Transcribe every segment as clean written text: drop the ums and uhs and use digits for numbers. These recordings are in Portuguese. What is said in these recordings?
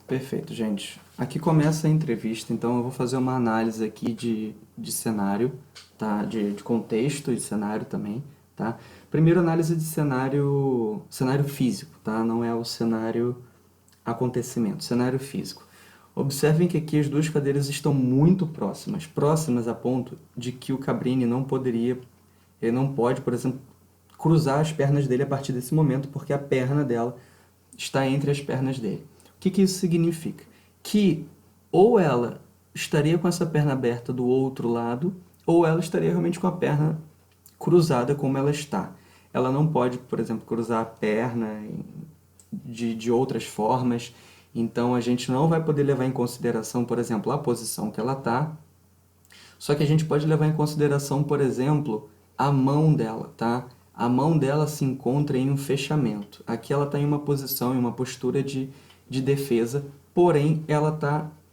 Perfeito, gente. Aqui começa a entrevista, então eu vou fazer uma análise aqui de cenário, tá? De contexto e cenário também, tá? Primeiro, análise de cenário físico, tá? Não é o cenário acontecimento, cenário físico. Observem que aqui as duas cadeiras estão muito próximas, próximas a ponto de que o Cabrini ele não pode, por exemplo, cruzar as pernas dele a partir desse momento, porque a perna dela está entre as pernas dele. O que isso significa? Que ou ela estaria com essa perna aberta do outro lado, ou ela estaria realmente com a perna cruzada como ela está. Ela não pode, por exemplo, cruzar a perna de outras formas, então a gente não vai poder levar em consideração, por exemplo, a posição que ela está, só que a gente pode levar em consideração, por exemplo, a mão dela, tá? A mão dela se encontra em um fechamento. Aqui ela está em uma posição, em uma postura de defesa, porém ela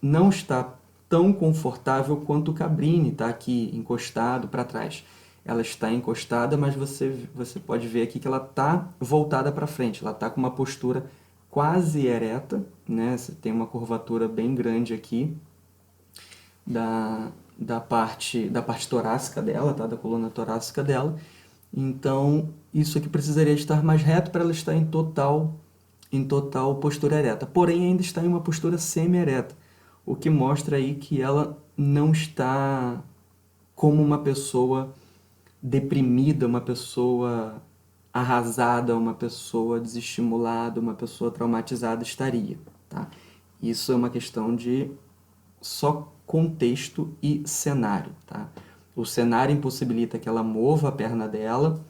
não está tão confortável quanto o Cabrini está aqui encostado para trás. Ela está encostada, mas você pode ver aqui que ela está voltada para frente. Ela está com uma postura quase ereta, né? Você tem uma curvatura bem grande aqui da parte torácica dela, tá? Da coluna torácica dela. Então, isso aqui precisaria estar mais reto para ela estar em total postura ereta. Porém, ainda está em uma postura semi-ereta, o que mostra aí que ela não está como uma pessoa deprimida, uma pessoa arrasada, uma pessoa desestimulada, uma pessoa traumatizada estaria, tá? Isso é uma questão de só contexto e cenário, tá? O cenário impossibilita que ela mova a perna dela,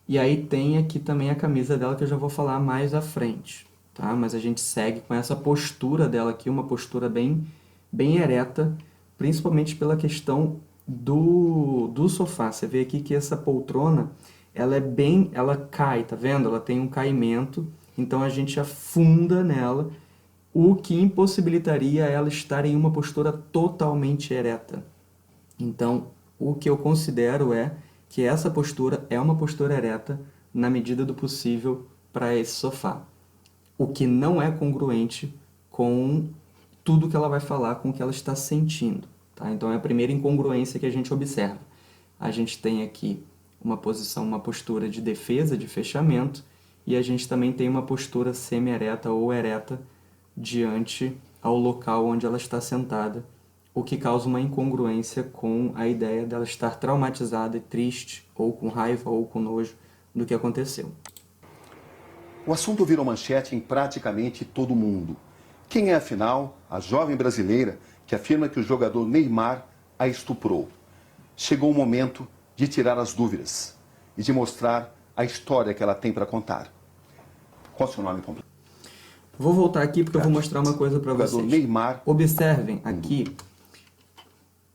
e aí tem aqui também a camisa dela que eu já vou falar mais à frente, tá? Mas a gente segue com essa postura dela aqui, uma postura bem ereta, principalmente pela questão do sofá. Você vê aqui que essa poltrona, ela cai, tá vendo? Ela tem um caimento, então a gente afunda nela, o que impossibilitaria ela estar em uma postura totalmente ereta. Então, o que eu considero é que essa postura é uma postura ereta na medida do possível para esse sofá. O que não é congruente com tudo que ela vai falar, com o que ela está sentindo. Tá? Então, é a primeira incongruência que a gente observa. A gente tem aqui uma posição, uma postura de defesa, de fechamento, e a gente também tem uma postura semi-ereta ou ereta diante ao local onde ela está sentada, o que causa uma incongruência com a ideia dela estar traumatizada e triste, ou com raiva, ou com nojo do que aconteceu. O assunto virou manchete em praticamente todo mundo. Quem é, afinal, a jovem brasileira que afirma que o jogador Neymar a estuprou? Chegou o momento de tirar as dúvidas e de mostrar a história que ela tem para contar. Qual é o seu nome completo? Vou voltar aqui porque eu vou mostrar uma coisa para vocês. Neymar. Observem aqui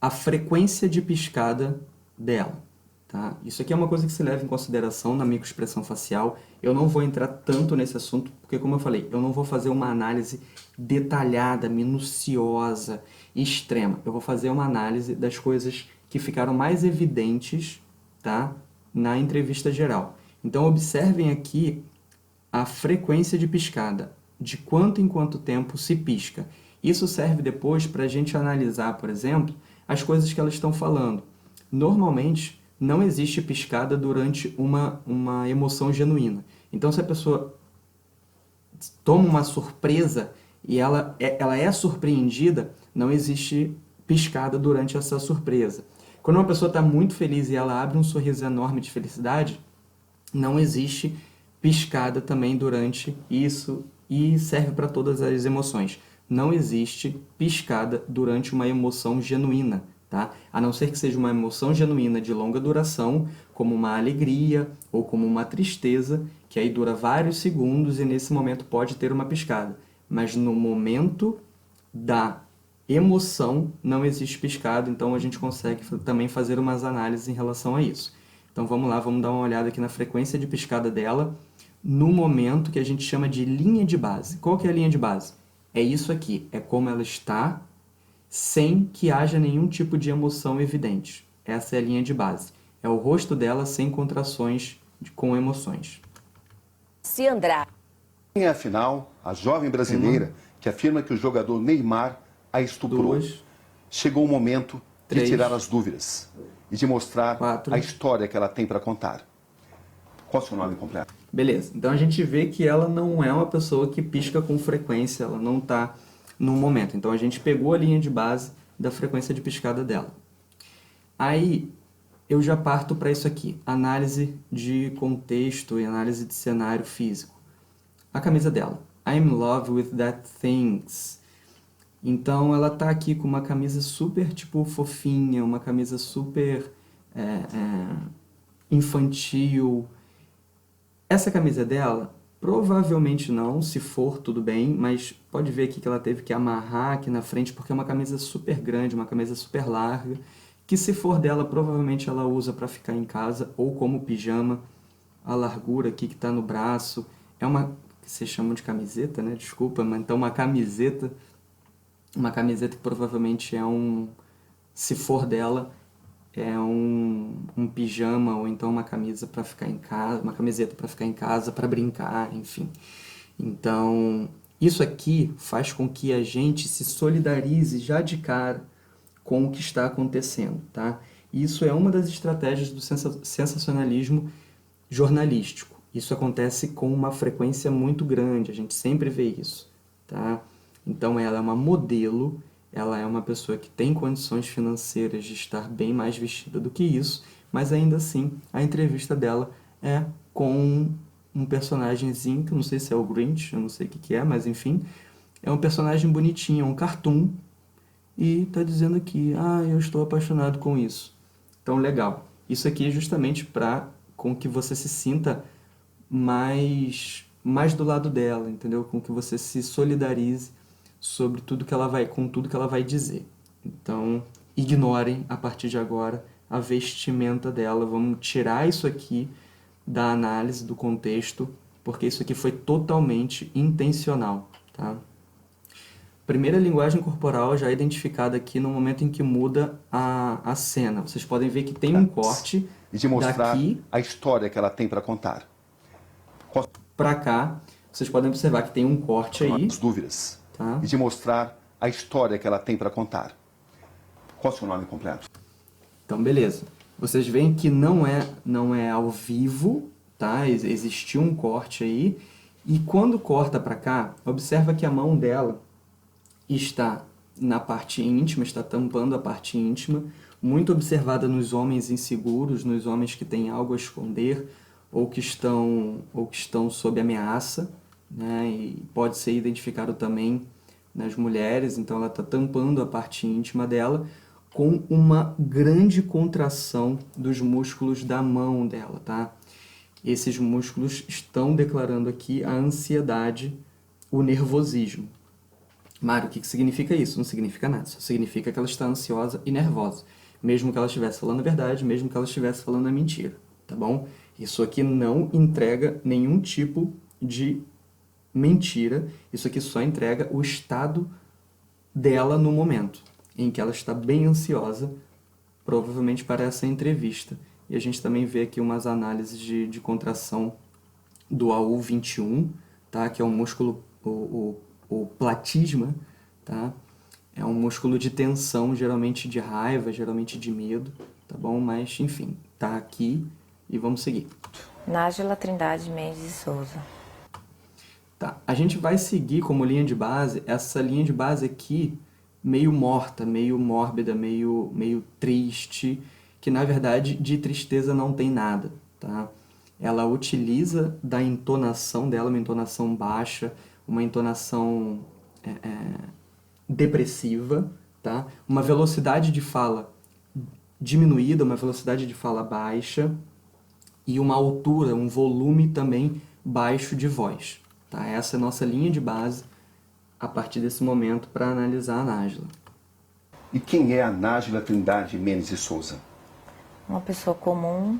a frequência de piscada dela. Tá? Isso aqui é uma coisa que se leva em consideração na microexpressão facial. Eu não vou entrar tanto nesse assunto, porque, como eu falei, eu não vou fazer uma análise detalhada, minuciosa, extrema. Eu vou fazer uma análise das coisas que ficaram mais evidentes, tá? Na entrevista geral. Então, observem aqui a frequência de piscada, de quanto em quanto tempo se pisca. Isso serve depois para a gente analisar, por exemplo, as coisas que elas estão falando. Normalmente, não existe piscada durante uma emoção genuína. Então, se a pessoa toma uma surpresa e ela é surpreendida, não existe piscada durante essa surpresa. Quando uma pessoa está muito feliz e ela abre um sorriso enorme de felicidade, não existe piscada também durante isso, e serve para todas as emoções. Não existe piscada durante uma emoção genuína, tá? A não ser que seja uma emoção genuína de longa duração, como uma alegria ou como uma tristeza, que aí dura vários segundos e nesse momento pode ter uma piscada. Mas no momento da emoção não existe piscada, então a gente consegue também fazer umas análises em relação a isso. Então vamos lá, vamos dar uma olhada aqui na frequência de piscada dela, no momento que a gente chama de linha de base. Qual que é a linha de base? É isso aqui, é como ela está sem que haja nenhum tipo de emoção evidente. Essa é a linha de base. É o rosto dela sem contrações com emoções. Se Andrade. Quem é, afinal, a jovem brasileira que que afirma que o jogador Neymar a estuprou. 2, Chegou o momento de 3, tirar as dúvidas e de mostrar 4. a história que ela tem para contar. Qual é o seu nome completo? Beleza, então a gente vê que ela não é uma pessoa que pisca com frequência, ela não está no momento. Então a gente pegou a linha de base da frequência de piscada dela. Aí eu já parto para isso aqui, análise de contexto e análise de cenário físico. A camisa dela, I'm in love with that things. Então ela tá aqui com uma camisa super tipo fofinha, uma camisa super infantil. Essa camisa dela, provavelmente não, se for tudo bem, mas pode ver aqui que ela teve que amarrar aqui na frente porque é uma camisa super grande, uma camisa super larga, que se for dela, provavelmente ela usa para ficar em casa ou como pijama. A largura aqui que está no braço é uma, que vocês chamam de camiseta, né? Desculpa, mas então uma camiseta que provavelmente é se for dela, é um pijama ou então uma camisa para ficar em casa, uma camiseta para ficar em casa, para brincar, enfim. Então, isso aqui faz com que a gente se solidarize já de cara com o que está acontecendo, tá? Isso é uma das estratégias do sensacionalismo jornalístico. Isso acontece com uma frequência muito grande, a gente sempre vê isso, tá? Então ela é uma modelo, ela é uma pessoa que tem condições financeiras de estar bem mais vestida do que isso, mas ainda assim a entrevista dela é com um personagemzinho, que eu não sei se é o Grinch, eu não sei o que é, mas enfim, é um personagem bonitinho, é um cartoon, e tá dizendo aqui, eu estou apaixonado com isso. Então, legal. Isso aqui é justamente para com que você se sinta mais do lado dela, entendeu? Com que você se solidarize sobre com tudo que ela vai dizer. Então, ignorem a partir de agora a vestimenta dela. Vamos tirar isso aqui da análise, do contexto, porque isso aqui foi totalmente intencional, tá? Primeira linguagem corporal já identificada aqui no momento em que muda a cena. Vocês podem ver que tem um corte e de mostrar daqui a história que ela tem para contar. para cá. Vocês podem observar que tem um corte aí. As dúvidas Tá? e de mostrar a história que ela tem para contar. Qual é o seu nome completo? Então, beleza. Vocês veem que não é ao vivo, tá? Existiu um corte aí. E quando corta para cá, observa que a mão dela está na parte íntima, está tampando a parte íntima, muito observada nos homens inseguros, nos homens que têm algo a esconder ou que estão sob ameaça, né? E pode ser identificado também nas mulheres, então ela está tampando a parte íntima dela com uma grande contração dos músculos da mão dela, tá? Esses músculos estão declarando aqui a ansiedade, o nervosismo. Mário, o que significa isso? Não significa nada, só significa que ela está ansiosa e nervosa. Mesmo que ela estivesse falando a verdade, mesmo que ela estivesse falando a mentira, tá bom? Isso aqui não entrega nenhum tipo de mentira, isso aqui só entrega o estado dela no momento, em que ela está bem ansiosa, provavelmente para essa entrevista. E a gente também vê aqui umas análises de contração do AU21, tá? Que é um músculo, o platisma, tá? É um músculo de tensão, geralmente de raiva, geralmente de medo, tá bom? Mas, enfim, tá aqui e vamos seguir. Nájila Trindade Mendes de Souza. Tá, a gente vai seguir como linha de base, essa linha de base aqui, meio morta, meio mórbida, meio triste, que na verdade de tristeza não tem nada, tá? Ela utiliza da entonação dela, uma entonação baixa, uma entonação depressiva, tá? Uma velocidade de fala diminuída, uma velocidade de fala baixa e uma altura, um volume também baixo de voz, tá? Essa é a nossa linha de base a partir desse momento para analisar a Nájila. E quem é a Nájila Trindade Mendes de Souza? Uma pessoa comum,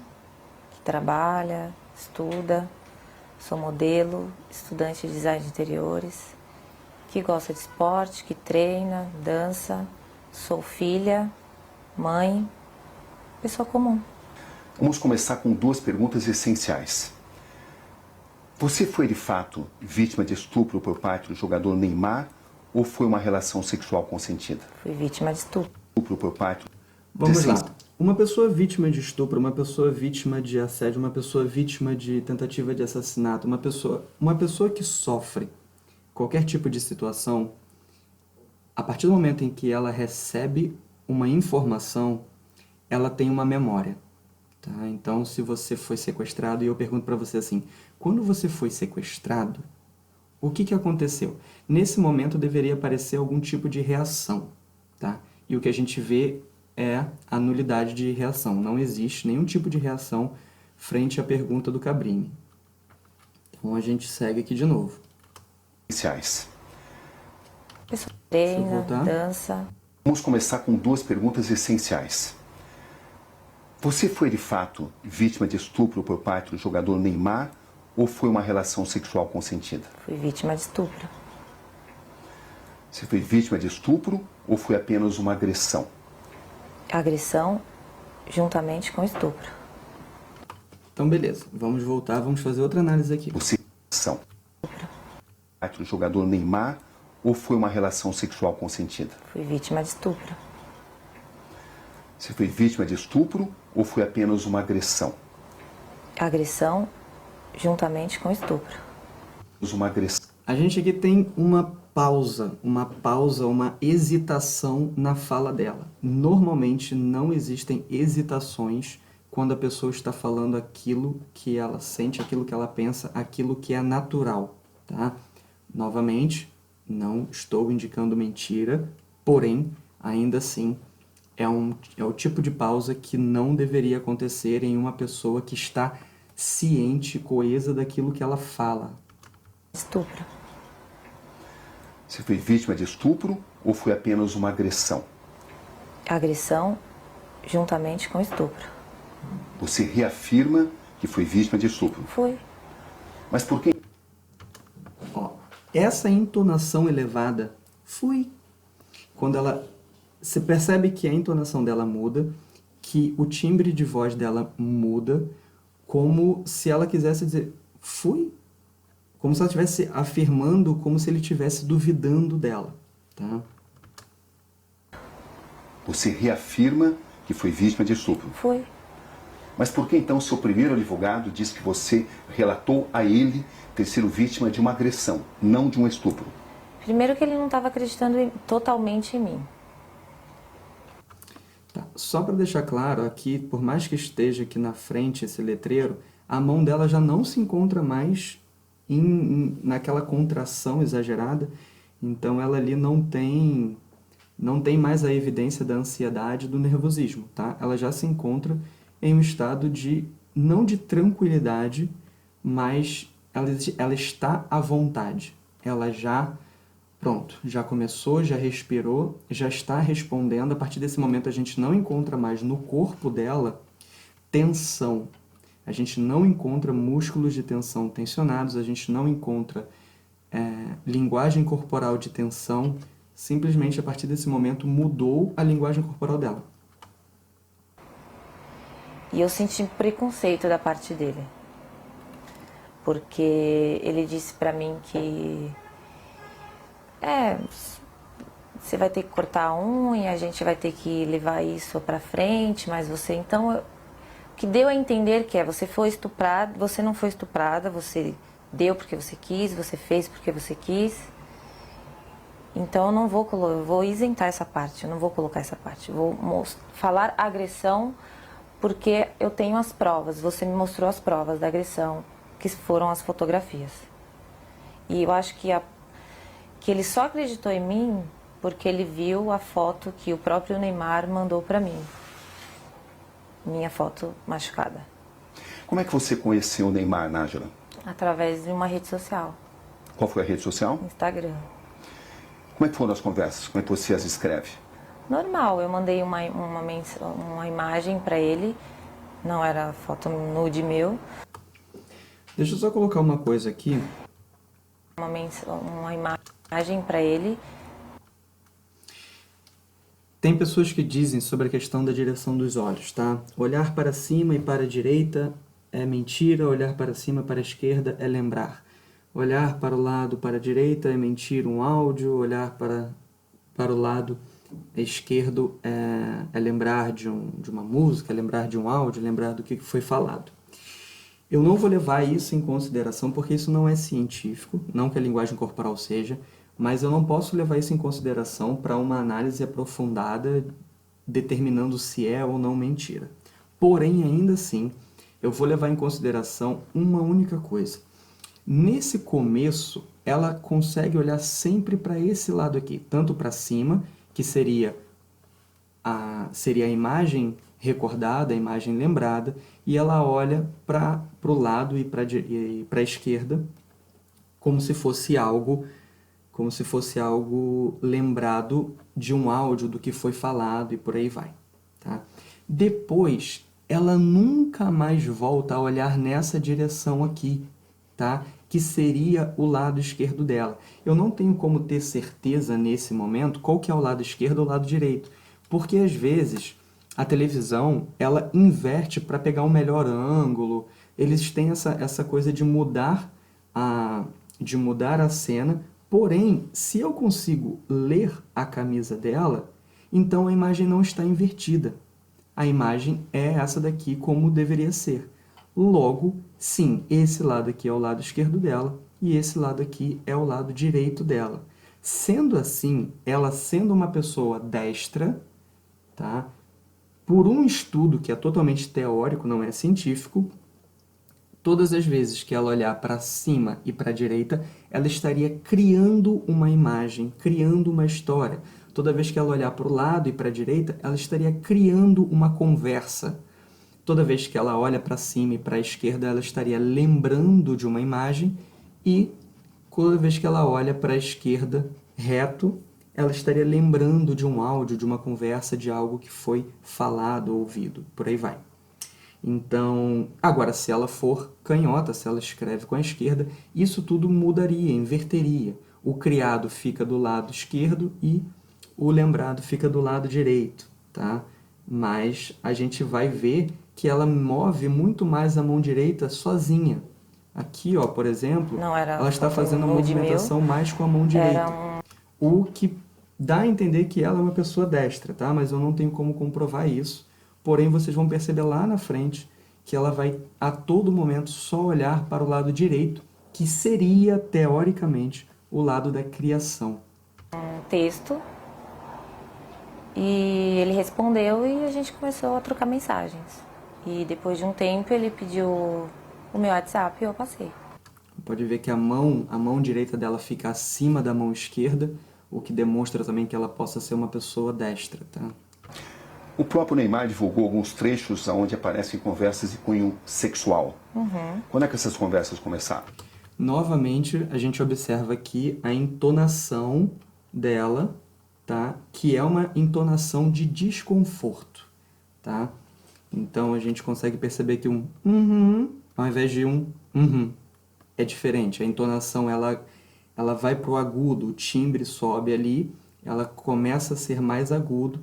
que trabalha, estuda, sou modelo, estudante de design de interiores, que gosta de esporte, que treina, dança, sou filha, mãe, pessoa comum. Vamos começar com duas perguntas essenciais. Você foi, de fato, vítima de estupro por parte do jogador Neymar ou foi uma relação sexual consentida? Fui vítima de estupro. Estupro por parte... Vamos lá. Uma pessoa vítima de estupro, uma pessoa vítima de assédio, uma pessoa vítima de tentativa de assassinato, uma pessoa que sofre qualquer tipo de situação, a partir do momento em que ela recebe uma informação, ela tem uma memória. Tá? Então, se você foi sequestrado, e eu pergunto para você assim, quando você foi sequestrado, o que aconteceu? Nesse momento deveria aparecer algum tipo de reação. Tá? E o que a gente vê é a nulidade de reação. Não existe nenhum tipo de reação frente à pergunta do Cabrini. Então a gente segue aqui de novo. Iniciais. Pessoa treina, voltar. dança. Vamos começar com duas perguntas essenciais. Você foi de fato vítima de estupro por parte do jogador Neymar ou foi uma relação sexual consentida? Fui vítima de estupro. Você foi vítima de estupro ou foi apenas uma agressão? Agressão juntamente com estupro. Então beleza, vamos voltar, vamos fazer outra análise aqui. Você são parte do jogador Neymar ou foi uma relação sexual consentida? Fui vítima de estupro. Você foi vítima de estupro ou foi apenas uma agressão? Agressão juntamente com estupro. Uma agressão. A gente aqui tem uma pausa, uma hesitação na fala dela. Normalmente não existem hesitações quando a pessoa está falando aquilo que ela sente, aquilo que ela pensa, aquilo que é natural, tá? Novamente, não estou indicando mentira, porém, ainda assim, é o tipo de pausa que não deveria acontecer em uma pessoa que está ciente, coesa daquilo que ela fala. Estupro. Você foi vítima de estupro ou foi apenas uma agressão? Agressão juntamente com estupro. Você reafirma que foi vítima de estupro. Fui. Mas por que? Ó, essa entonação elevada, fui. Quando ela... Você percebe que a entonação dela muda, que o timbre de voz dela muda, como se ela quisesse dizer, fui? Como se ela estivesse afirmando, como se ele estivesse duvidando dela, tá? Você reafirma que foi vítima de estupro. Fui. Mas por que então seu primeiro advogado diz que você relatou a ele ter sido vítima de uma agressão, não de um estupro? Primeiro que ele não estava acreditando totalmente em mim. Tá. Só para deixar claro, aqui, por mais que esteja aqui na frente esse letreiro, a mão dela já não se encontra mais naquela contração exagerada, então ela ali não tem mais a evidência da ansiedade, do nervosismo, tá? Ela já se encontra em um estado não de tranquilidade, mas ela está à vontade. Ela já começou, já respirou, já está respondendo. A partir desse momento a gente não encontra mais no corpo dela tensão. A gente não encontra músculos de tensão tensionados, a gente não encontra linguagem corporal de tensão. Simplesmente, a partir desse momento, mudou a linguagem corporal dela. E eu senti preconceito da parte dele. Porque ele disse pra mim que... você vai ter que cortar a unha, a gente vai ter que levar isso pra frente, mas você... Então, o que deu a entender que você foi estuprada, você não foi estuprada, você deu porque você quis, você fez porque você quis. Então eu vou isentar essa parte, eu não vou colocar essa parte. Eu vou falar agressão porque eu tenho as provas, você me mostrou as provas da agressão, que foram as fotografias. E eu acho que ele só acreditou em mim porque ele viu a foto que o próprio Neymar mandou pra mim. Minha foto machucada. Como é que você conheceu o Neymar, Nájila? Através de uma rede social. Qual foi a rede social? Instagram. Como é que foram as conversas? Como é que você as escreve? Normal, eu mandei uma imagem pra ele. Não era foto nude meu. Deixa eu só colocar uma coisa aqui. Uma imagem pra ele. Tem pessoas que dizem sobre a questão da direção dos olhos, tá? Olhar para cima e para a direita é mentira, olhar para cima e para a esquerda é lembrar. olhar para o lado para a direita é emitir um áudio, olhar para o lado esquerdo é lembrar de uma música, é lembrar de um áudio, lembrar do que foi falado. Eu não vou levar isso em consideração porque isso não é científico, não que a linguagem corporal seja, mas eu não posso levar isso em consideração para uma análise aprofundada determinando se é ou não mentira. Porém, ainda assim, eu vou levar em consideração uma única coisa. Nesse começo, ela consegue olhar sempre para esse lado aqui, tanto para cima, que seria a imagem recordada, a imagem lembrada, e ela olha para o lado e para a esquerda como se fosse algo lembrado de um áudio do que foi falado e por aí vai, tá? Depois, ela nunca mais volta a olhar nessa direção aqui, tá? Que seria o lado esquerdo dela. Eu não tenho como ter certeza nesse momento qual que é o lado esquerdo ou o lado direito, porque às vezes a televisão ela inverte para pegar um melhor ângulo. Eles têm essa coisa de mudar a cena. Porém, se eu consigo ler a camisa dela, então a imagem não está invertida. A imagem é essa daqui como deveria ser. Logo, sim, esse lado aqui é o lado esquerdo dela e esse lado aqui é o lado direito dela. Sendo assim, ela sendo uma pessoa destra, tá? Por um estudo que é totalmente teórico, não é científico, todas as vezes que ela olhar para cima e para a direita, ela estaria criando uma imagem, criando uma história. Toda vez que ela olhar para o lado e para a direita, ela estaria criando uma conversa. Toda vez que ela olha para cima e para a esquerda, ela estaria lembrando de uma imagem. E toda vez que ela olha para a esquerda reto, ela estaria lembrando de um áudio, de uma conversa, de algo que foi falado ou ouvido. Por aí vai. Então, agora, se ela for canhota, se ela escreve com a esquerda, isso tudo mudaria, inverteria. O criado fica do lado esquerdo e o lembrado fica do lado direito, tá? Mas a gente vai ver que ela move muito mais a mão direita sozinha. Aqui, ó, por exemplo, ela está fazendo a movimentação mais com a mão direita. O que dá a entender que ela é uma pessoa destra, tá? Mas eu não tenho como comprovar isso. Porém, vocês vão perceber lá na frente que ela vai a todo momento só olhar para o lado direito, que seria, teoricamente, o lado da criação. Um texto e ele respondeu e a gente começou a trocar mensagens. E depois de um tempo ele pediu o meu WhatsApp e eu passei. Pode ver que a mão direita dela fica acima da mão esquerda, o que demonstra também que ela possa ser uma pessoa destra, tá? O próprio Neymar divulgou alguns trechos onde aparecem conversas de cunho sexual. Quando é que essas conversas começaram? Novamente, a gente observa aqui a entonação dela, tá? Que é uma entonação de desconforto, tá? Então, a gente consegue perceber que um ao invés de um é diferente. A entonação, ela vai para o agudo, o timbre sobe ali, ela começa a ser mais agudo,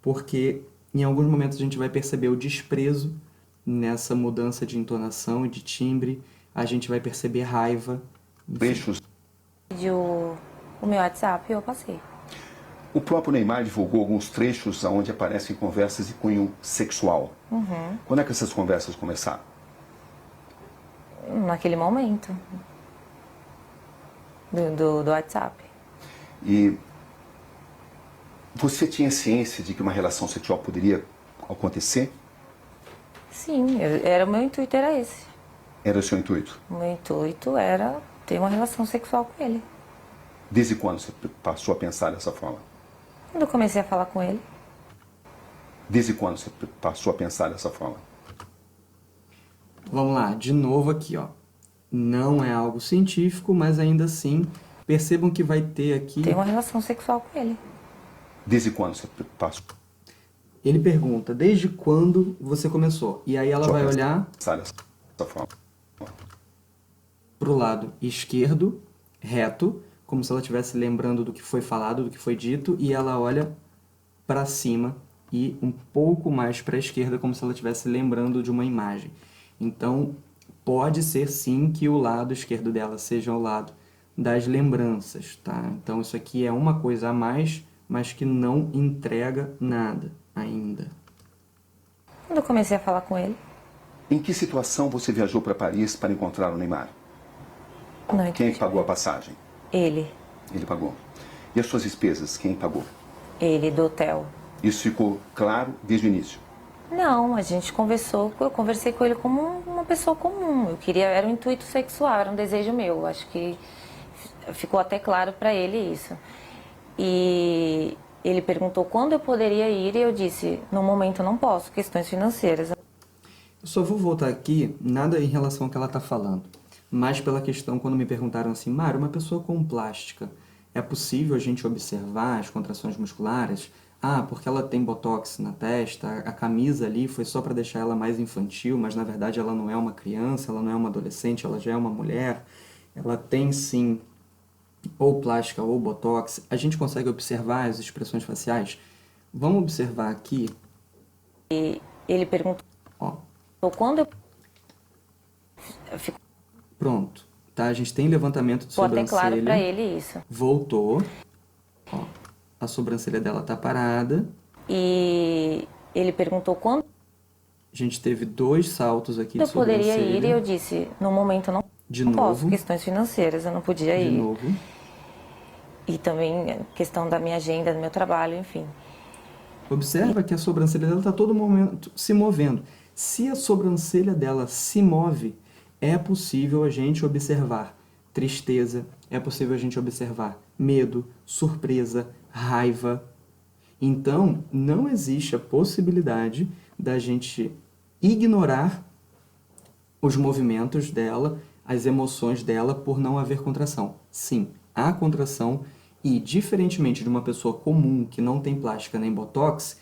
porque em alguns momentos a gente vai perceber o desprezo nessa mudança de entonação e de timbre, a gente vai perceber raiva. Trechos. Pediu o meu WhatsApp e eu passei. O próprio Neymar divulgou alguns trechos onde aparecem conversas de cunho sexual. Quando é que essas conversas começaram? Naquele momento do WhatsApp. E você tinha ciência de que uma relação sexual poderia acontecer? Sim, era o meu intuito era esse. Era o seu intuito? O meu intuito era ter uma relação sexual com ele. Desde quando você passou a pensar dessa forma? Quando eu comecei a falar com ele. Desde quando você passou a pensar dessa forma? Vamos lá, de novo aqui, ó. Não é algo científico, mas ainda assim, percebam que vai ter aqui... Ter uma relação sexual com ele. Desde quando você passou? Ele pergunta, desde quando você começou? E aí ela vai olhar para o lado esquerdo, reto, como se ela estivesse lembrando do que foi falado, do que foi dito, e ela olha para cima e um pouco mais para a esquerda, como se ela estivesse lembrando de uma imagem. Então, Pode ser sim que o lado esquerdo dela seja o lado das lembranças, tá? Então isso aqui é uma coisa a mais, mas que não entrega nada ainda. Quando eu comecei a falar com ele, Em que situação você viajou para Paris para encontrar o Neymar? não Quem entendi. pagou a passagem? Ele, Ele pagou. E as suas despesas, quem pagou? ele do hotel. Isso ficou claro desde o início. Não, a gente conversou, eu conversei com ele como uma pessoa comum. Eu queria, era um intuito sexual, era um desejo meu. Acho que ficou até claro para ele isso. E ele perguntou quando eu poderia ir e eu disse, no momento eu não posso, questões financeiras. Eu só vou voltar aqui, nada em relação ao que ela está falando, mas pela questão quando me perguntaram assim, Mário, uma pessoa com plástica, é possível a gente observar as contrações musculares? Ah, porque ela tem botox na testa, a camisa ali foi só para deixar ela mais infantil, mas na verdade ela não é uma criança, ela não é uma adolescente, ela já é uma mulher. Ela tem sim ou plástica ou botox. A gente consegue observar as expressões faciais? Vamos observar aqui, E ele perguntou ó, quando eu ficou pronto, tá? A gente tem levantamento de até claro para sobrancelha, ele isso. voltou, ó, a sobrancelha dela tá parada, E ele perguntou quando a gente teve 2 saltos aqui de eu poderia ir e sobrancelha, eu disse, no momento eu não de não posso, novo, questões financeiras, eu não podia de ir. novo, E também questão da minha agenda, do meu trabalho, enfim. observa que a sobrancelha dela está todo momento se movendo. Se a sobrancelha dela se move, é possível a gente observar tristeza, é possível a gente observar medo, surpresa, raiva. Então, não existe a possibilidade da gente ignorar os movimentos dela, as emoções dela por não haver contração. Sim, há contração e, diferentemente de uma pessoa comum que não tem plástica nem botox,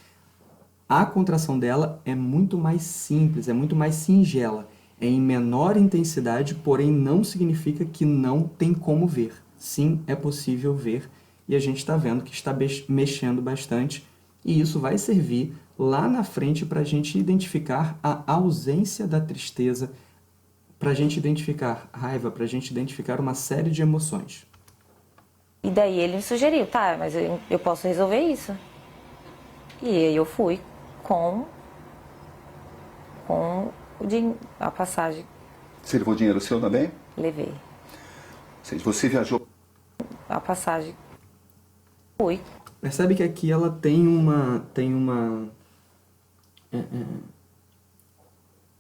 a contração dela é muito mais simples, é muito mais singela, é em menor intensidade, porém não significa que não tem como ver. Sim, é possível ver e a gente está vendo que está mexendo bastante e isso vai servir lá na frente para a gente identificar a ausência da tristeza, para a gente identificar raiva, para a gente identificar uma série de emoções. E daí ele me sugeriu, tá, mas eu posso resolver isso. E aí eu fui com a passagem, Você levou dinheiro seu também? levei. Ou seja, você viajou. A passagem, fui. Percebe que aqui ela tem uma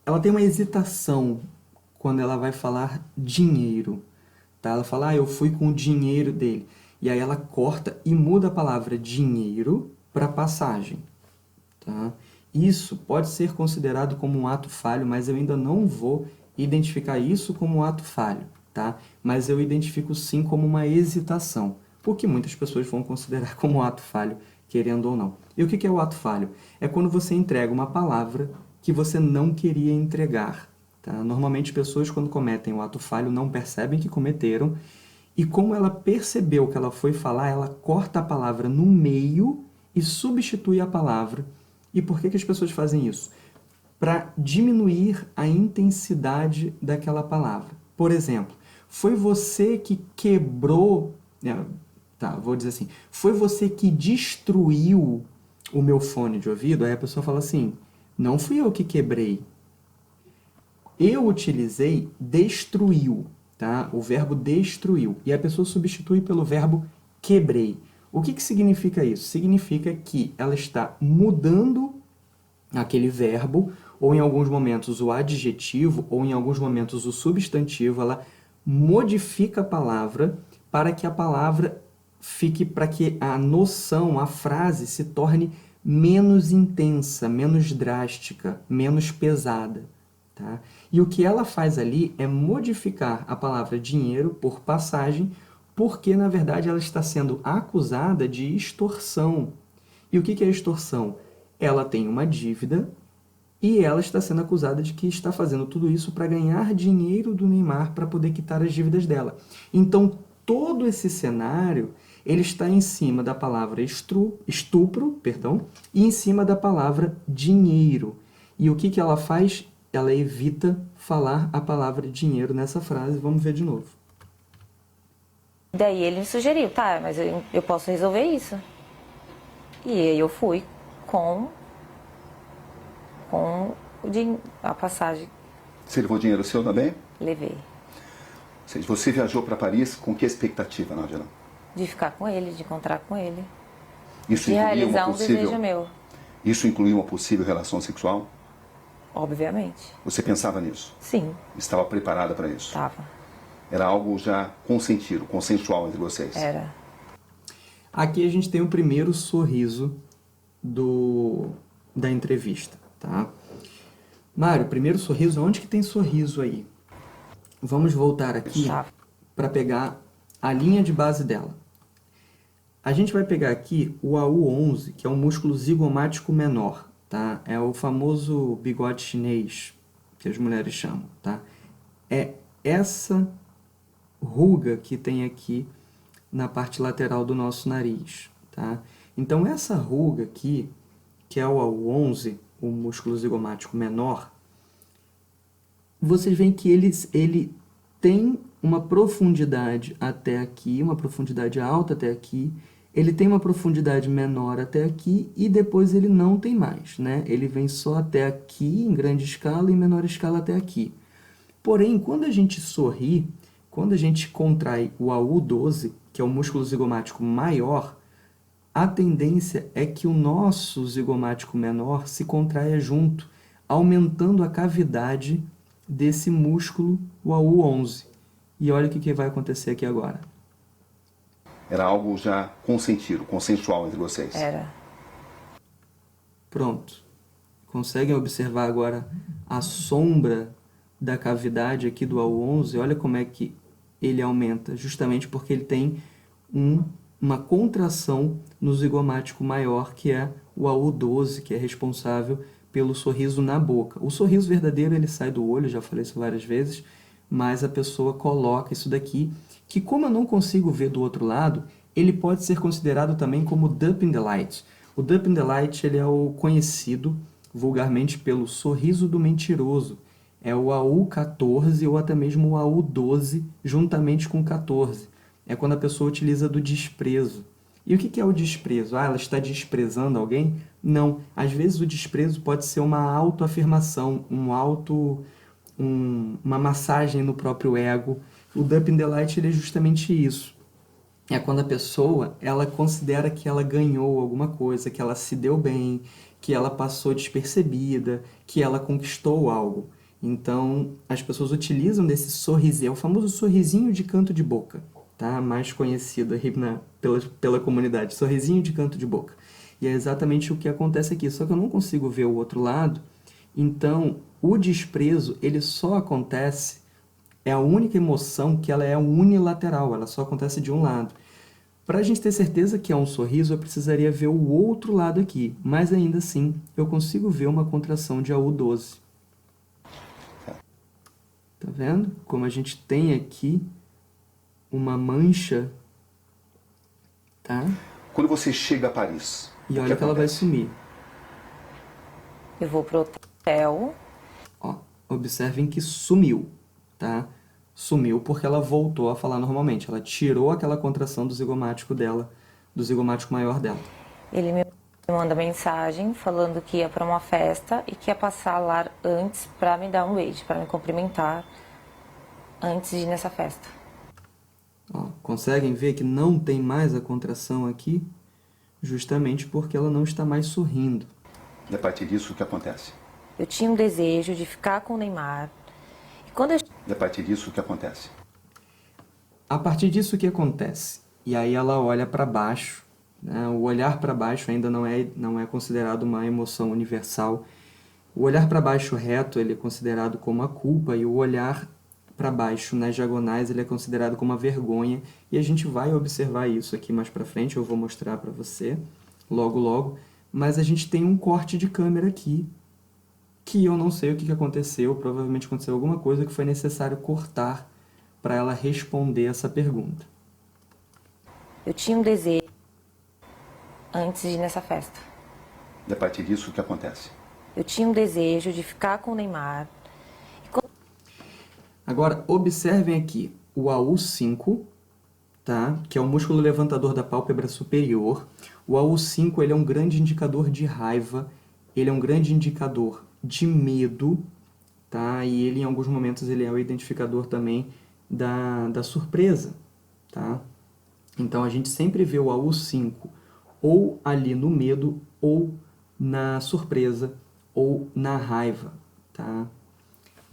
ela tem uma hesitação quando ela vai falar dinheiro, tá? Ela fala, eu fui com o dinheiro dele. E aí ela corta e muda a palavra dinheiro para passagem, tá? Isso pode ser considerado como um ato falho, mas eu ainda não vou identificar isso como um ato falho, tá? Mas eu identifico sim como uma hesitação, porque muitas pessoas vão considerar como um ato falho, querendo ou não. E o que é o ato falho? É quando você entrega uma palavra que você não queria entregar, tá? Normalmente pessoas quando cometem o ato falho não percebem que cometeram e como ela percebeu que ela foi falar, ela corta a palavra no meio e substitui a palavra. E por que as pessoas fazem isso? Para diminuir a intensidade daquela palavra. Por exemplo, foi você que quebrou... vou dizer assim. Foi você que destruiu o meu fone de ouvido? Aí a pessoa fala assim, não fui eu que quebrei. Eu utilizei destruiu, tá? O verbo destruiu. E a pessoa substitui pelo verbo quebrei. O que significa isso? Significa que ela está mudando aquele verbo, ou em alguns momentos o adjetivo, ou em alguns momentos o substantivo, ela modifica a palavra para que a palavra fique, para que a noção, a frase se torne menos intensa, menos drástica, menos pesada, tá? E o que ela faz ali é modificar a palavra dinheiro por passagem, porque, na verdade, ela está sendo acusada de extorsão. E o que é extorsão? Ela tem uma dívida e ela está sendo acusada de que está fazendo tudo isso para ganhar dinheiro do Neymar para poder quitar as dívidas dela. Então, todo esse cenário ele está em cima da palavra estupro, e em cima da palavra dinheiro. E o que ela faz? ela evita falar a palavra dinheiro nessa frase. Vamos ver de novo. Daí ele me sugeriu, tá, mas eu posso resolver isso. E aí eu fui com a passagem, Você levou dinheiro seu também? levei. Ou seja, você viajou para Paris com que expectativa, Nádia? De ficar com ele, de encontrar com ele, Isso de incluía realizar uma um desejo possível, meu, isso incluía uma possível relação sexual? obviamente. Você pensava nisso? Sim, Estava preparada para isso? tava, Era algo já consentido, consensual entre vocês? era. Aqui a gente tem o primeiro sorriso da entrevista, tá? Mário, primeiro sorriso, onde que tem sorriso aí? Vamos voltar aqui Tá. para pegar a linha de base dela. A gente vai pegar aqui o AU11, que é um músculo zigomático menor, tá? É o famoso bigode chinês, que as mulheres chamam, tá? É essa ruga que tem aqui na parte lateral do nosso nariz, tá? Então, essa ruga aqui, que é o AU11, o músculo zigomático menor, vocês veem que ele tem uma profundidade até aqui, uma profundidade alta até aqui, ele tem uma profundidade menor até aqui e depois ele não tem mais, né? Ele vem só até aqui em grande escala e em menor escala até aqui. Porém, quando a gente sorri, quando a gente contrai o AU12, que é o músculo zigomático maior, a tendência é que o nosso zigomático menor se contraia junto, aumentando a cavidade desse músculo, o AU11. E olha o que vai acontecer aqui agora. Era algo já consentido, consensual entre vocês? Era. Pronto. Conseguem observar agora a sombra da cavidade aqui do AU11? Olha como é que ele aumenta, justamente porque ele tem uma contração no zigomático maior, que é o AU12, que é responsável pelo sorriso na boca. O sorriso verdadeiro ele sai do olho, já falei isso várias vezes, mas a pessoa coloca isso daqui, que como eu não consigo ver do outro lado, ele pode ser considerado também como Dup in the Light. O Dup in the Light ele é o conhecido vulgarmente pelo sorriso do mentiroso. É o AU14 ou até mesmo o AU12 juntamente com o 14. É quando a pessoa utiliza do desprezo. E o que é o desprezo? Ah, ela está desprezando alguém? Não. Às vezes o desprezo pode ser uma autoafirmação, uma massagem no próprio ego. O Dup in the Light ele é justamente isso. É quando a pessoa ela considera que ela ganhou alguma coisa, que ela se deu bem, que ela passou despercebida, que ela conquistou algo. Então, as pessoas utilizam desse sorrisinho, é o famoso sorrisinho de canto de boca, tá? Mais conhecido aí pela comunidade, sorrisinho de canto de boca. E é exatamente o que acontece aqui, só que eu não consigo ver o outro lado, então o desprezo, ele só acontece, é a única emoção que ela é unilateral, ela só acontece de um lado. Para a gente ter certeza que é um sorriso, eu precisaria ver o outro lado aqui, mas ainda assim eu consigo ver uma contração de AU12. Tá vendo? Como a gente tem aqui uma mancha, tá? Quando você chega a Paris, E o olha que ela vai sumir. Eu vou pro hotel, Ó, observem que sumiu, tá? Sumiu porque ela voltou a falar normalmente. Ela tirou aquela contração do zigomático dela, do zigomático maior dela. ele me manda mensagem falando que ia para uma festa e que ia passar lá antes para me dar um beijo, para me cumprimentar antes de ir nessa festa. Ó, conseguem ver que não tem mais a contração aqui? Justamente porque ela não está mais sorrindo. E a partir disso, o que acontece? Eu tinha um desejo de ficar com o Neymar. E quando eu E a partir disso, o que acontece? A partir disso, o que acontece? E aí ela olha para baixo, né? O olhar para baixo ainda não é considerado uma emoção universal. O olhar para baixo reto ele é considerado como a culpa e o olhar para baixo nas diagonais ele é considerado como a vergonha. E a gente vai observar isso aqui mais para frente, eu vou mostrar para você logo logo. Mas a gente tem um corte de câmera aqui que eu não sei o que aconteceu, provavelmente aconteceu alguma coisa que foi necessário cortar para ela responder essa pergunta. Eu tinha um desejo antes de ir nessa festa. E a partir disso, o que acontece? Eu tinha um desejo de ficar com o Neymar. Agora, observem aqui o AU5, tá? Que é o músculo levantador da pálpebra superior. O AU5 ele é um grande indicador de raiva, ele é um grande indicador de medo, tá? E ele, em alguns momentos, ele é o identificador também da surpresa, tá? Então, a gente sempre vê o AU5 ou ali no medo, ou na surpresa, ou na raiva, tá?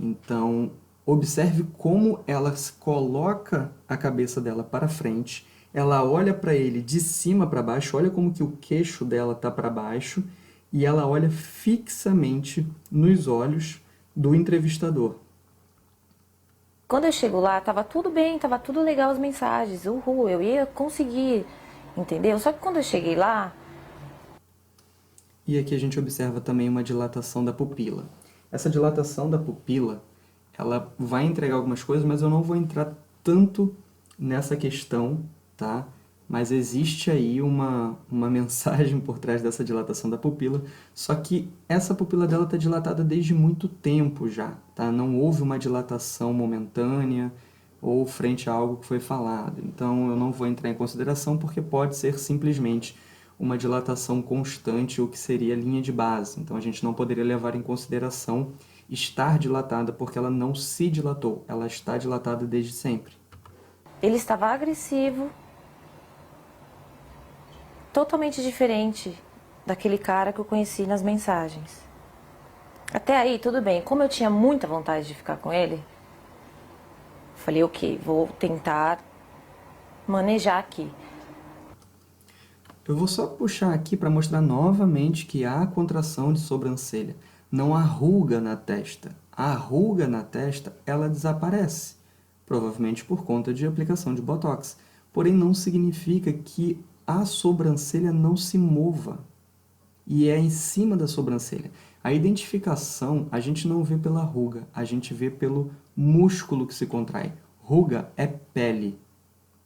Então, observe como ela coloca a cabeça dela para frente, ela olha para ele de cima para baixo, olha como que o queixo dela está para baixo, e ela olha fixamente nos olhos do entrevistador. Quando eu chego lá, tava tudo bem, tava tudo legal as mensagens, uhul, eu ia conseguir, entendeu? Só que quando eu cheguei lá, E aqui a gente observa também uma dilatação da pupila. Essa dilatação da pupila, ela vai entregar algumas coisas, mas eu não vou entrar tanto nessa questão, tá? Mas existe aí uma mensagem por trás dessa dilatação da pupila, só que essa pupila dela está dilatada desde muito tempo já, tá? Não houve uma dilatação momentânea ou frente a algo que foi falado. Então eu não vou entrar em consideração porque pode ser simplesmente uma dilatação constante, o que seria linha de base. Então a gente não poderia levar em consideração estar dilatada porque ela não se dilatou, ela está dilatada desde sempre. ele estava agressivo, totalmente diferente daquele cara que eu conheci nas mensagens. Até aí, tudo bem. Como eu tinha muita vontade de ficar com ele, falei, ok, vou tentar manejar aqui. Eu vou só puxar aqui para mostrar novamente que há contração de sobrancelha, não há ruga na testa. A ruga na testa, ela desaparece, provavelmente por conta de aplicação de Botox. Porém, não significa que a sobrancelha não se mova. E é em cima da sobrancelha. A identificação a gente não vê pela ruga, a gente vê pelo músculo que se contrai. Ruga é pele,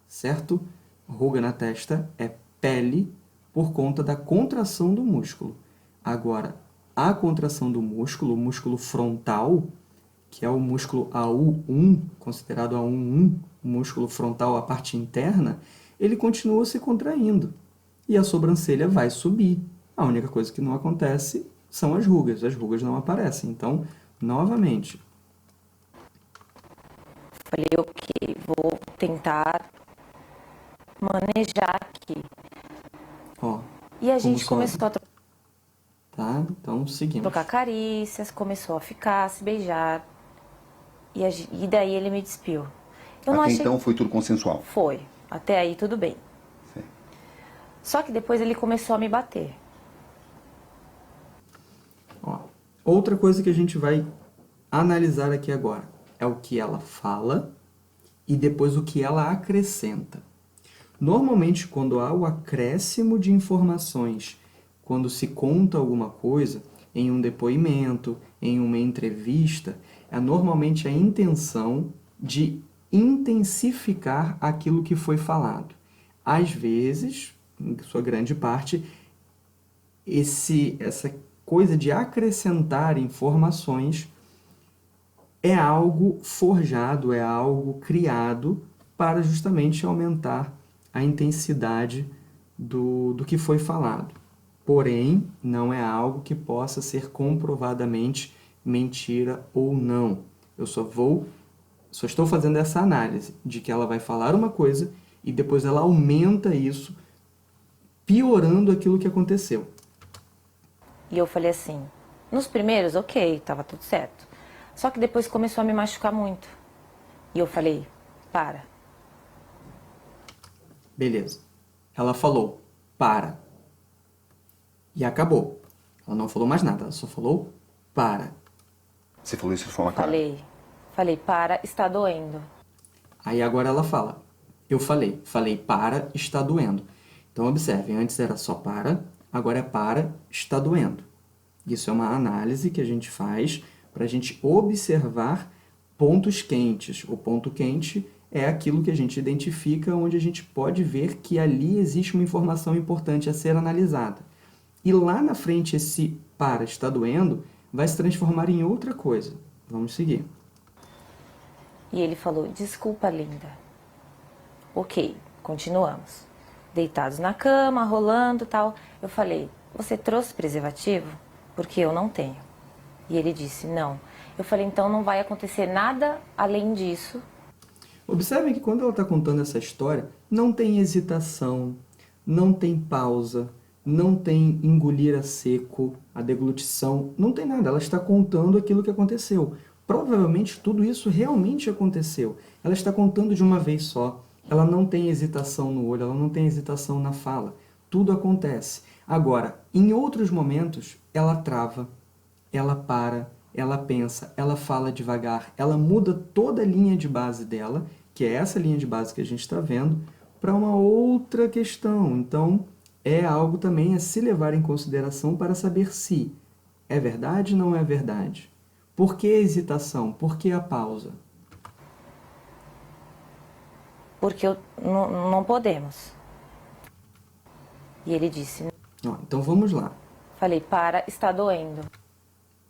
certo? Ruga na testa é pele por conta da contração do músculo. Agora, a contração do músculo, o músculo frontal, que é o músculo AU1, considerado AU1, o músculo frontal, a parte interna, ele continua se contraindo. E a sobrancelha vai subir. A única coisa que não acontece são as rugas não aparecem. Então, novamente, Falei, ok, vou tentar manejar aqui. ó, E a como gente sobe, começou a tá? Então, seguimos. trocar carícias, começou a ficar, a se beijar. E daí ele me despiu. Eu não Até achei... então foi tudo consensual. Foi. Até aí tudo bem. Sim. Só que depois ele começou a me bater. Ó, outra coisa que a gente vai analisar aqui agora é o que ela fala e depois o que ela acrescenta. Normalmente, quando há o acréscimo de informações, quando se conta alguma coisa, em um depoimento, em uma entrevista, é normalmente a intenção de intensificar aquilo que foi falado. Às vezes, em sua grande parte, essa coisa de acrescentar informações é algo forjado, é algo criado para justamente aumentar a intensidade do que foi falado. Porém, não é algo que possa ser comprovadamente mentira ou não. Eu só estou fazendo essa análise de que ela vai falar uma coisa e depois ela aumenta isso, piorando aquilo que aconteceu. E eu falei assim, nos primeiros, ok, tava tudo certo. Só que depois começou a me machucar muito. E eu falei, para. Beleza. Ela falou, para. E acabou. Ela não falou mais nada, ela só falou, para. Você falou isso de forma clara? Falei, para, está doendo. Aí agora ela fala, eu falei para, está doendo. Então observem, antes era só para, agora é para, está doendo. Isso é uma análise que a gente faz para a gente observar pontos quentes. O ponto quente é aquilo que a gente identifica onde a gente pode ver que ali existe uma informação importante a ser analisada. E lá na frente esse para, está doendo, vai se transformar em outra coisa. Vamos seguir. E ele falou, desculpa, linda. Ok, continuamos. Deitados na cama, rolando e tal. Eu falei, você trouxe preservativo? Porque eu não tenho. E ele disse, não. Eu falei, então não vai acontecer nada além disso. Observem que quando ela está contando essa história, não tem hesitação, não tem pausa, não tem engolir a seco, a deglutição, não tem nada. Ela está contando aquilo que aconteceu. Provavelmente tudo isso realmente aconteceu. Ela está contando de uma vez só. Ela não tem hesitação no olho, ela não tem hesitação na fala. Tudo acontece. Agora, em outros momentos, ela trava, ela para, ela pensa, ela fala devagar, ela muda toda a linha de base dela, que é essa linha de base que a gente está vendo, para uma outra questão. Então, é algo também a se levar em consideração para saber se é verdade ou não é verdade. Por que a hesitação? Por que a pausa? Porque não podemos. E ele disse, Ó, então vamos lá. falei, para, está doendo.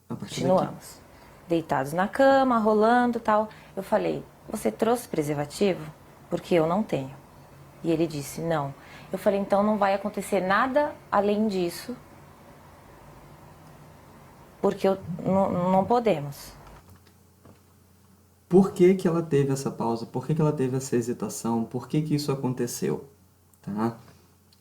A partir daqui. Continuamos. Deitados na cama, rolando e tal. Eu falei, você trouxe preservativo? Porque eu não tenho. E ele disse, não. Eu falei, então não vai acontecer nada além disso. Porque não podemos. Por que que ela teve essa pausa? Por que que ela teve essa hesitação? Por que que isso aconteceu? Tá?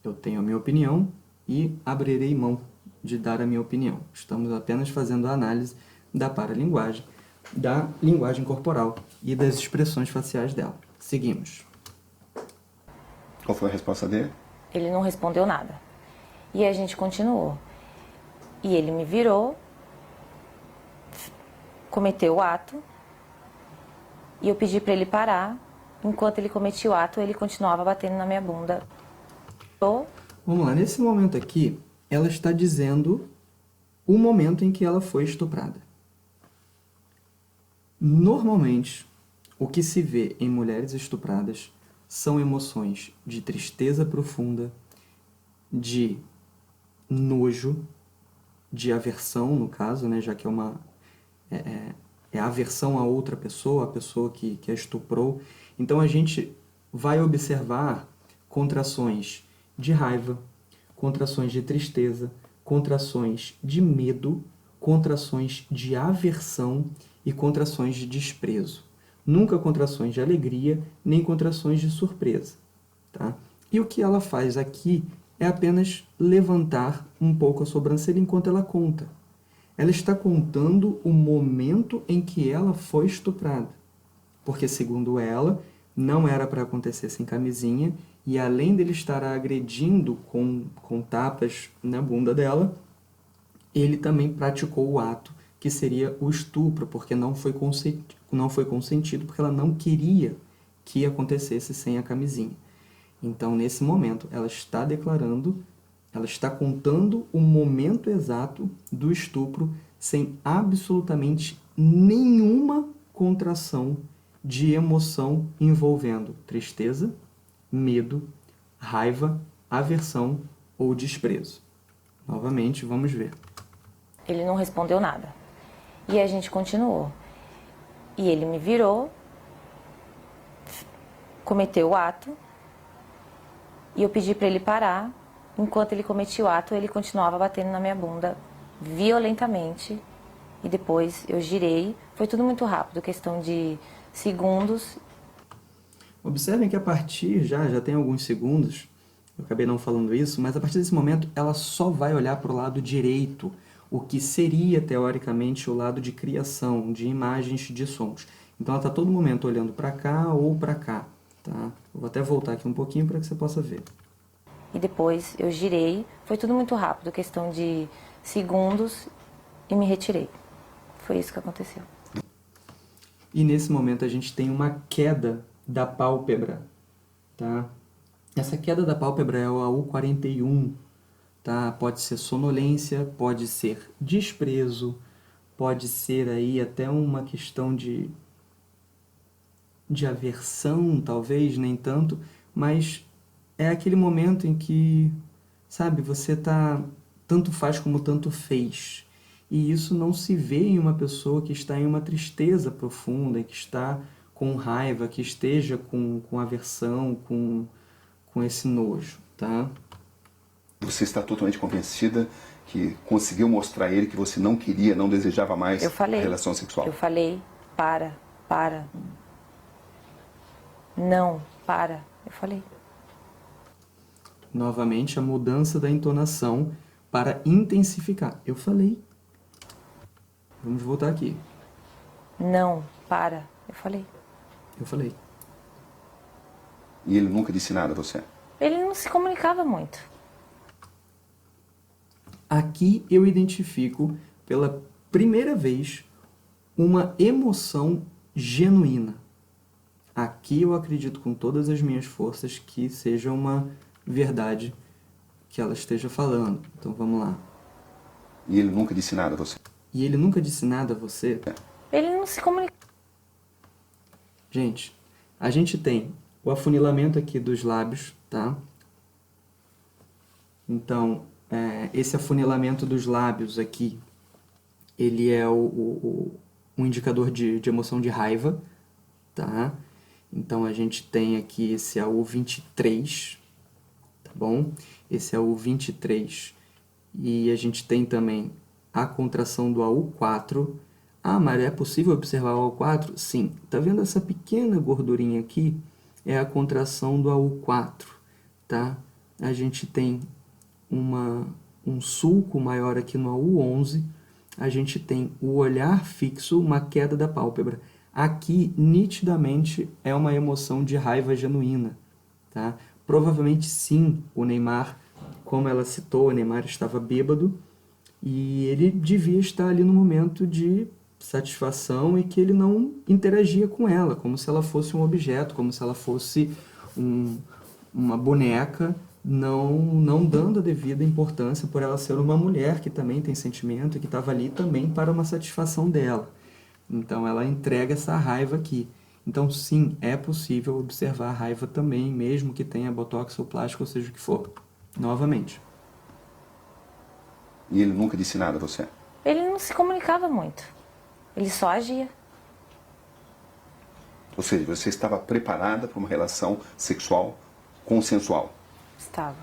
Eu tenho a minha opinião e abrirei mão de dar a minha opinião. Estamos apenas fazendo a análise da paralinguagem, da linguagem corporal e das expressões faciais dela. Seguimos. Qual foi a resposta dele? Ele não respondeu nada. E a gente continuou. E ele me virou, cometeu o ato, e eu pedi para ele parar. Enquanto ele cometia o ato, ele continuava batendo na minha bunda. Vamos lá, nesse momento aqui, ela está dizendo o momento em que ela foi estuprada. Normalmente, o que se vê em mulheres estupradas são emoções de tristeza profunda, de nojo, de aversão, no caso, né, já que é aversão a outra pessoa, a pessoa que a estuprou. Então a gente vai observar contrações de raiva, contrações de tristeza, contrações de medo, contrações de aversão e contrações de desprezo. Nunca contrações de alegria, nem contrações de surpresa. Tá? E o que ela faz aqui é apenas levantar um pouco a sobrancelha enquanto ela conta. Ela está contando o momento em que ela foi estuprada. Porque, segundo ela, não era para acontecer sem camisinha, e além dele estar a agredindo com tapas na bunda dela, ele também praticou o ato, que seria o estupro, porque não foi consentido, porque ela não queria que acontecesse sem a camisinha. Então, nesse momento, ela está declarando, ela está contando o momento exato do estupro sem absolutamente nenhuma contração de emoção envolvendo tristeza, medo, raiva, aversão ou desprezo. Novamente, vamos ver. Ele não respondeu nada. E a gente continuou. E ele me virou, cometeu o ato, e eu pedi para ele parar. Enquanto ele cometia o ato, ele continuava batendo na minha bunda violentamente. E depois eu girei. Foi tudo muito rápido, questão de segundos. Observem que a partir, já tem alguns segundos, eu acabei não falando isso, mas a partir desse momento ela só vai olhar para o lado direito, o que seria, teoricamente, o lado de criação, de imagens, de sons. Então ela está todo momento olhando para cá ou para cá. Tá? Eu vou até voltar aqui um pouquinho para que você possa ver. E depois eu girei. Foi tudo muito rápido, questão de segundos, e me retirei. Foi isso que aconteceu. E nesse momento a gente tem uma queda da pálpebra, tá? Essa queda da pálpebra é o AU41, tá? Pode ser sonolência, pode ser desprezo, pode ser aí até uma questão de aversão, talvez, nem tanto, mas é aquele momento em que, sabe, você tá tanto faz como tanto fez. E isso não se vê em uma pessoa que está em uma tristeza profunda, que está com raiva, que esteja com aversão, com esse nojo, tá? Você está totalmente convencida que conseguiu mostrar a ele que você não queria, não desejava mais a relação sexual? Eu falei, para. Não, para. Eu falei. Novamente, a mudança da entonação para intensificar. Eu falei. Vamos voltar aqui. Não, para. Eu falei. Eu falei. E ele nunca disse nada a você? Ele não se comunicava muito. Aqui eu identifico pela primeira vez uma emoção genuína. Aqui eu acredito com todas as minhas forças que seja uma verdade que ela esteja falando. Então vamos lá. E ele nunca disse nada a você? E ele nunca disse nada a você? Ele não se comunicava. Gente, a gente tem o afunilamento aqui dos lábios, tá? Então, esse afunilamento dos lábios aqui, ele é um indicador de emoção de raiva, tá? Então, a gente tem aqui esse AU 23, tá bom? Esse AU 23. E a gente tem também a contração do AU 4. Ah, Mário, é possível observar o AU 4? Sim. Tá vendo essa pequena gordurinha aqui? É a contração do AU 4, tá? A gente tem um sulco maior aqui no AU 11. A gente tem o olhar fixo, uma queda da pálpebra. Aqui, nitidamente, é uma emoção de raiva genuína, tá? Provavelmente, sim, o Neymar, como ela citou, o Neymar estava bêbado e ele devia estar ali no momento de satisfação e que ele não interagia com ela, como se ela fosse um objeto, como se ela fosse uma boneca, não dando a devida importância por ela ser uma mulher que também tem sentimento e que estava ali também para uma satisfação dela. Então ela entrega essa raiva aqui. Então sim, é possível observar a raiva também, mesmo que tenha botox ou plástico, ou seja o que for. Novamente. E ele nunca disse nada a você? Ele não se comunicava muito. Ele só agia. Ou seja, você estava preparada para uma relação sexual consensual? Estava.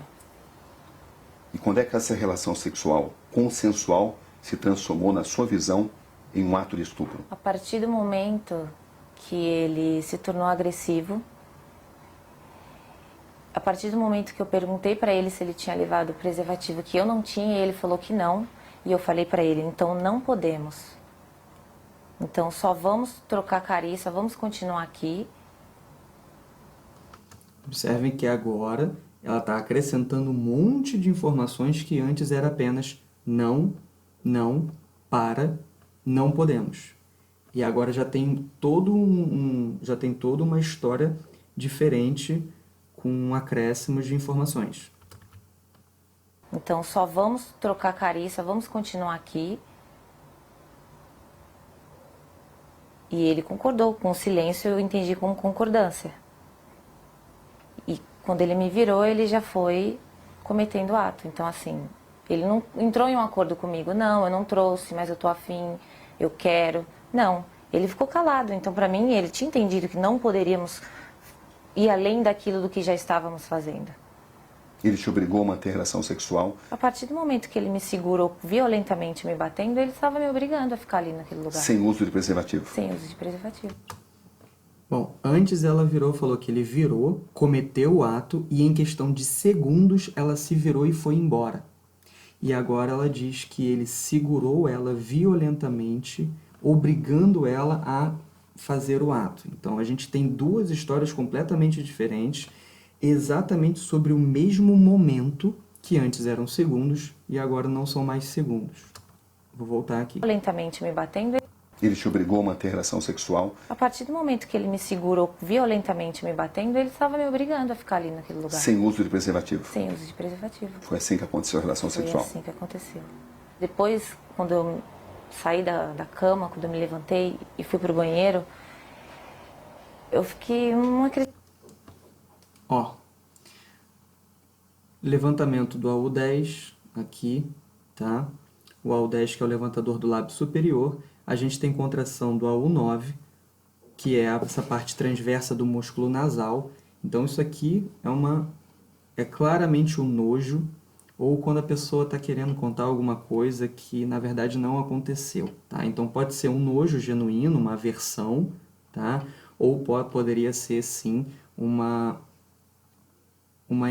E quando é que essa relação sexual consensual se transformou, na sua visão, em um ato de estupro? A partir do momento que ele se tornou agressivo, a partir do momento que eu perguntei para ele se ele tinha levado o preservativo, que eu não tinha, e ele falou que não, e eu falei para ele, então não podemos. Então só vamos trocar carinho, só vamos continuar aqui. Observem que agora ela está acrescentando um monte de informações que antes era apenas não, para, não podemos. E agora já tem já tem toda uma história diferente com acréscimos de informações. Então só vamos trocar carinho, só vamos continuar aqui. E ele concordou, com o silêncio eu entendi como concordância. E quando ele me virou, ele já foi cometendo o ato. Então assim, ele não entrou em um acordo comigo. Não, eu não trouxe, mas eu tô afim, eu quero. Não, ele ficou calado. Então para mim, ele tinha entendido que não poderíamos ir além daquilo do que já estávamos fazendo. Ele te obrigou a manter relação sexual? A partir do momento que ele me segurou violentamente me batendo, ele estava me obrigando a ficar ali naquele lugar. Sem uso de preservativo? Sem uso de preservativo. Bom, antes ela falou que ele virou, cometeu o ato e em questão de segundos ela se virou e foi embora. E agora ela diz que ele segurou ela violentamente, obrigando ela a fazer o ato. Então a gente tem duas histórias completamente diferentes, exatamente sobre o mesmo momento, que antes eram segundos e agora não são mais segundos. Vou voltar aqui. Violentamente me batendo. Ele te obrigou a manter relação sexual? A partir do momento que ele me segurou violentamente me batendo, ele estava me obrigando a ficar ali naquele lugar. Sem uso de preservativo? Sem uso de preservativo. Foi assim que aconteceu a relação sexual? Foi assim que aconteceu. Depois, quando eu saí da cama, quando eu me levantei e fui pro banheiro, eu fiquei Ó, levantamento do AU10 aqui, tá? O AU10 que é o levantador do lábio superior. A gente tem contração do AU9, que é essa parte transversa do músculo nasal. Então isso aqui é claramente o nojo, ou quando a pessoa está querendo contar alguma coisa que na verdade não aconteceu, tá? Então pode ser um nojo genuíno, uma aversão, tá? Ou poderia ser sim uma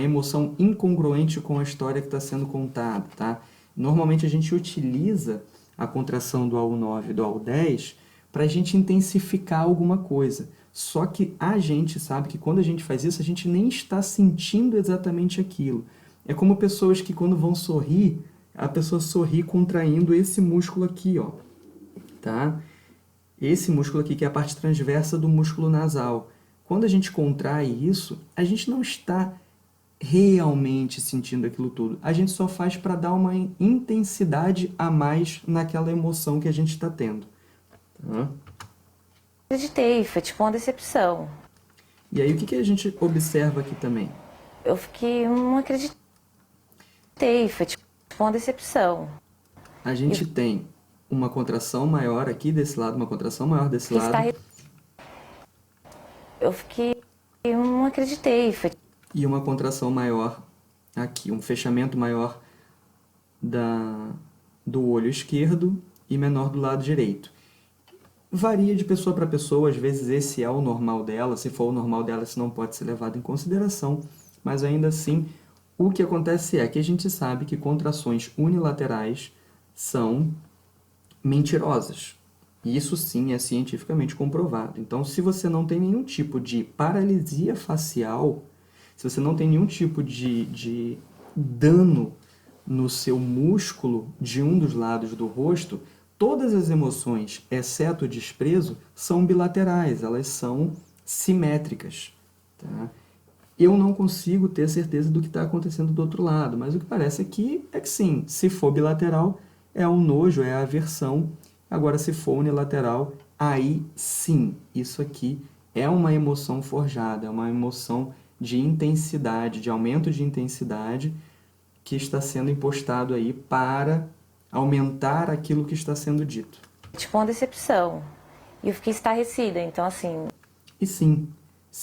emoção incongruente com a história que está sendo contada, tá? Normalmente a gente utiliza a contração do AU9 e do AU10 para a gente intensificar alguma coisa. Só que a gente sabe que quando a gente faz isso, a gente nem está sentindo exatamente aquilo. É como pessoas que quando vão sorrir, a pessoa sorri contraindo esse músculo aqui, ó, tá? Esse músculo aqui, que é a parte transversa do músculo nasal. Quando a gente contrai isso, a gente não está realmente sentindo aquilo tudo. A gente só faz para dar uma intensidade a mais naquela emoção que a gente está tendo. Tá? Acreditei, foi tipo uma decepção. E aí, o que a gente observa aqui também? Eu fiquei, não acreditei, foi tipo uma decepção. A gente tem uma contração maior aqui desse lado, uma contração maior desse lado. Eu fiquei, não acreditei, foi E uma contração maior aqui, um fechamento maior do olho esquerdo e menor do lado direito. Varia de pessoa para pessoa, às vezes esse é o normal dela, se for o normal dela isso não pode ser levado em consideração, mas ainda assim o que acontece é que a gente sabe que contrações unilaterais são mentirosas. Isso sim é cientificamente comprovado. Então, se você não tem nenhum tipo de paralisia facial, se você não tem nenhum tipo de dano no seu músculo de um dos lados do rosto, todas as emoções, exceto o desprezo, são bilaterais, elas são simétricas. Tá? Eu não consigo ter certeza do que está acontecendo do outro lado, mas o que parece aqui é que sim, se for bilateral, é um nojo, é a aversão. Agora, se for unilateral, aí sim, isso aqui é uma emoção forjada, é uma emoção de intensidade, de aumento de intensidade que está sendo impostado aí para aumentar aquilo que está sendo dito. tipo uma decepção. E eu fiquei estarrecida, então assim... E sim,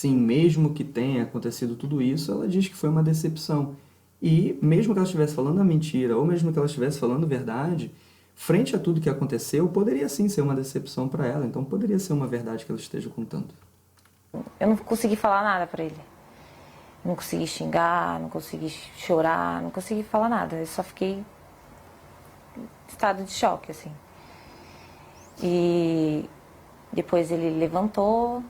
mesmo que tenha acontecido tudo isso, ela diz que foi uma decepção. E mesmo que ela estivesse falando a mentira, ou mesmo que ela estivesse falando verdade, frente a tudo que aconteceu, poderia sim ser uma decepção para ela, então poderia ser uma verdade que ela esteja contando. Eu não consegui falar nada pra ele. Não consegui xingar, não consegui chorar, não consegui falar nada. Eu só fiquei em estado de choque, assim. E depois ele levantou,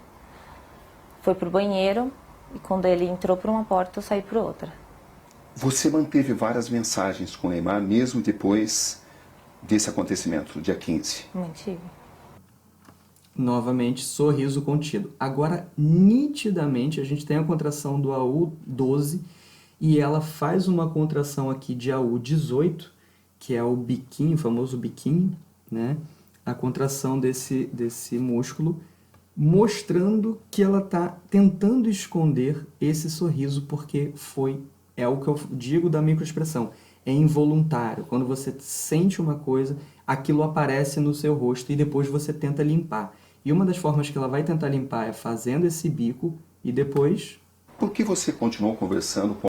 foi pro banheiro, e quando ele entrou por uma porta, eu saí por outra. Você manteve várias mensagens com o Neymar mesmo depois desse acontecimento, dia 15? Mantive. Novamente, sorriso contido. Agora, nitidamente, a gente tem a contração do AU12 e ela faz uma contração aqui de AU18, que é o biquinho, o famoso biquinho, né? A contração desse músculo, mostrando que ela está tentando esconder esse sorriso, porque é o que eu digo da microexpressão, é involuntário. Quando você sente uma coisa, aquilo aparece no seu rosto e depois você tenta limpar. E uma das formas que ela vai tentar limpar é fazendo esse bico e depois... Por que você continuou conversando com...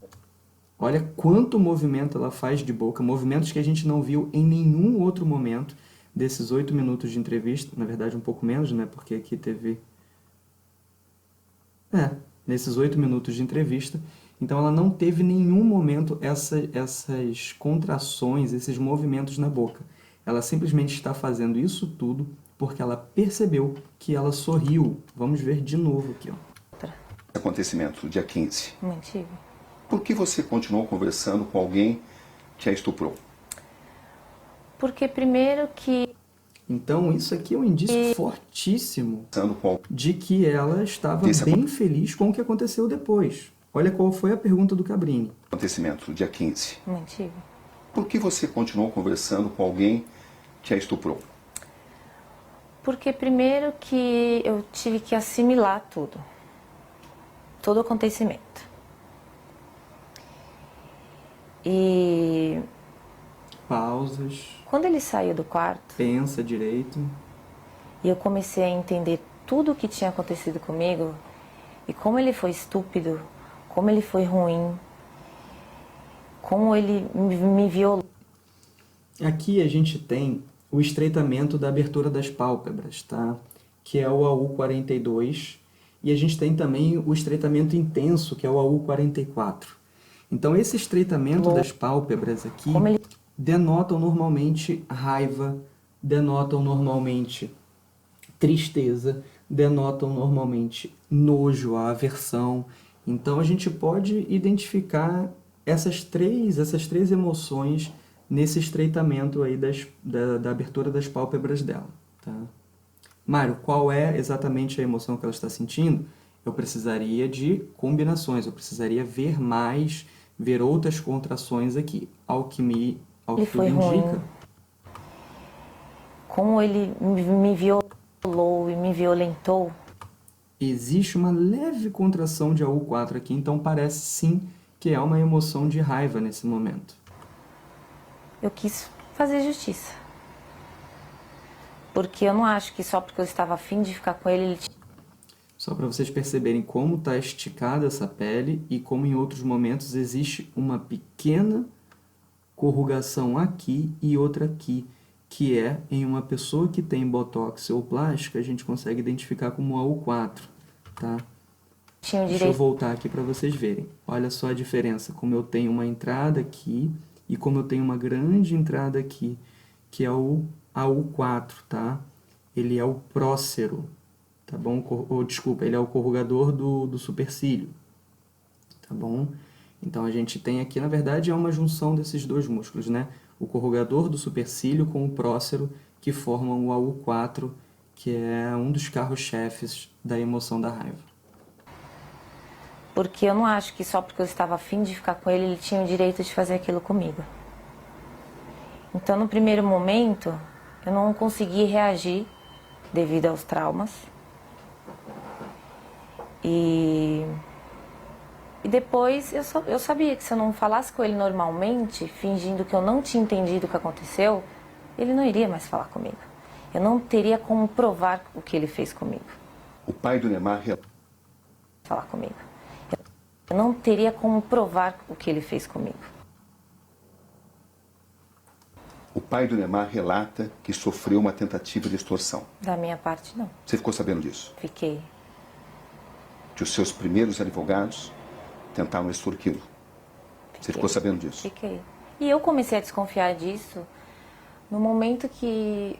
Olha quanto movimento ela faz de boca, movimentos que a gente não viu em nenhum outro momento desses 8 minutos de entrevista. Na verdade, um pouco menos, né? Porque aqui teve... nesses 8 minutos de entrevista. Então, ela não teve em nenhum momento essas contrações, esses movimentos na boca. Ela simplesmente está fazendo isso tudo porque ela percebeu que ela sorriu. Vamos ver de novo aqui, ó. Acontecimento, dia 15. Mantive. Por que você continuou conversando com alguém que a estuprou? Porque primeiro que... Então, isso aqui é um indício fortíssimo de que ela estava bem feliz com o que aconteceu depois. Olha qual foi a pergunta do Cabrini. Acontecimento, dia 15. Mantive. Por que você continuou conversando com alguém que a estuprou? Porque primeiro que eu tive que assimilar tudo. Todo o acontecimento. E... Pausas. Quando ele saiu do quarto... Pensa direito. E eu comecei a entender tudo o que tinha acontecido comigo e como ele foi estúpido, como ele foi ruim, como ele me violou. Aqui a gente tem o estreitamento da abertura das pálpebras, tá? Que é o AU42, e a gente tem também o estreitamento intenso, que é o AU44. Então, esse estreitamento das pálpebras aqui denotam normalmente raiva, denotam normalmente tristeza, denotam normalmente nojo, a aversão. Então, a gente pode identificar essas três emoções nesse estreitamento aí da abertura das pálpebras dela, tá? Mário, qual é exatamente a emoção que ela está sentindo? Eu precisaria de combinações, eu precisaria ver mais, ver outras contrações aqui. Ao que Ele foi tudo indica, ruim, como ele me violou e me violentou. existe uma leve contração de AU4 aqui, então parece sim que é uma emoção de raiva nesse momento. Eu quis fazer justiça. Porque eu não acho que só porque eu estava afim de ficar com ele, ele tinha... Só para vocês perceberem como está esticada essa pele e como em outros momentos existe uma pequena corrugação aqui e outra aqui, que é em uma pessoa que tem botox ou plástica, a gente consegue identificar como AU4, tá? Deixa eu voltar aqui para vocês verem. Olha só a diferença, como eu tenho uma entrada aqui e como eu tenho uma grande entrada aqui, que é o AU4, tá? Ele é o prócero, tá bom? Desculpa, ele é o corrugador do supercílio, tá bom? Então a gente tem aqui, na verdade, é uma junção desses dois músculos, né? O corrugador do supercílio com o prócero, que formam o AU4, que é um dos carros-chefes da emoção da raiva. Porque eu não acho que só porque eu estava afim de ficar com ele, ele tinha o direito de fazer aquilo comigo. Então, no primeiro momento, eu não consegui reagir devido aos traumas. E depois eu sabia que se eu não falasse com ele normalmente, fingindo que eu não tinha entendido o que aconteceu, ele não iria mais falar comigo. Eu não teria como provar o que ele fez comigo. O pai do Neymar Falar comigo. Eu não teria como provar o que ele fez comigo. O pai do Neymar relata que sofreu uma tentativa de extorsão. Da minha parte, não. Você ficou sabendo disso? Fiquei. Que os seus primeiros advogados tentaram extorquí-lo. Você ficou sabendo disso? Fiquei. E eu comecei a desconfiar disso no momento que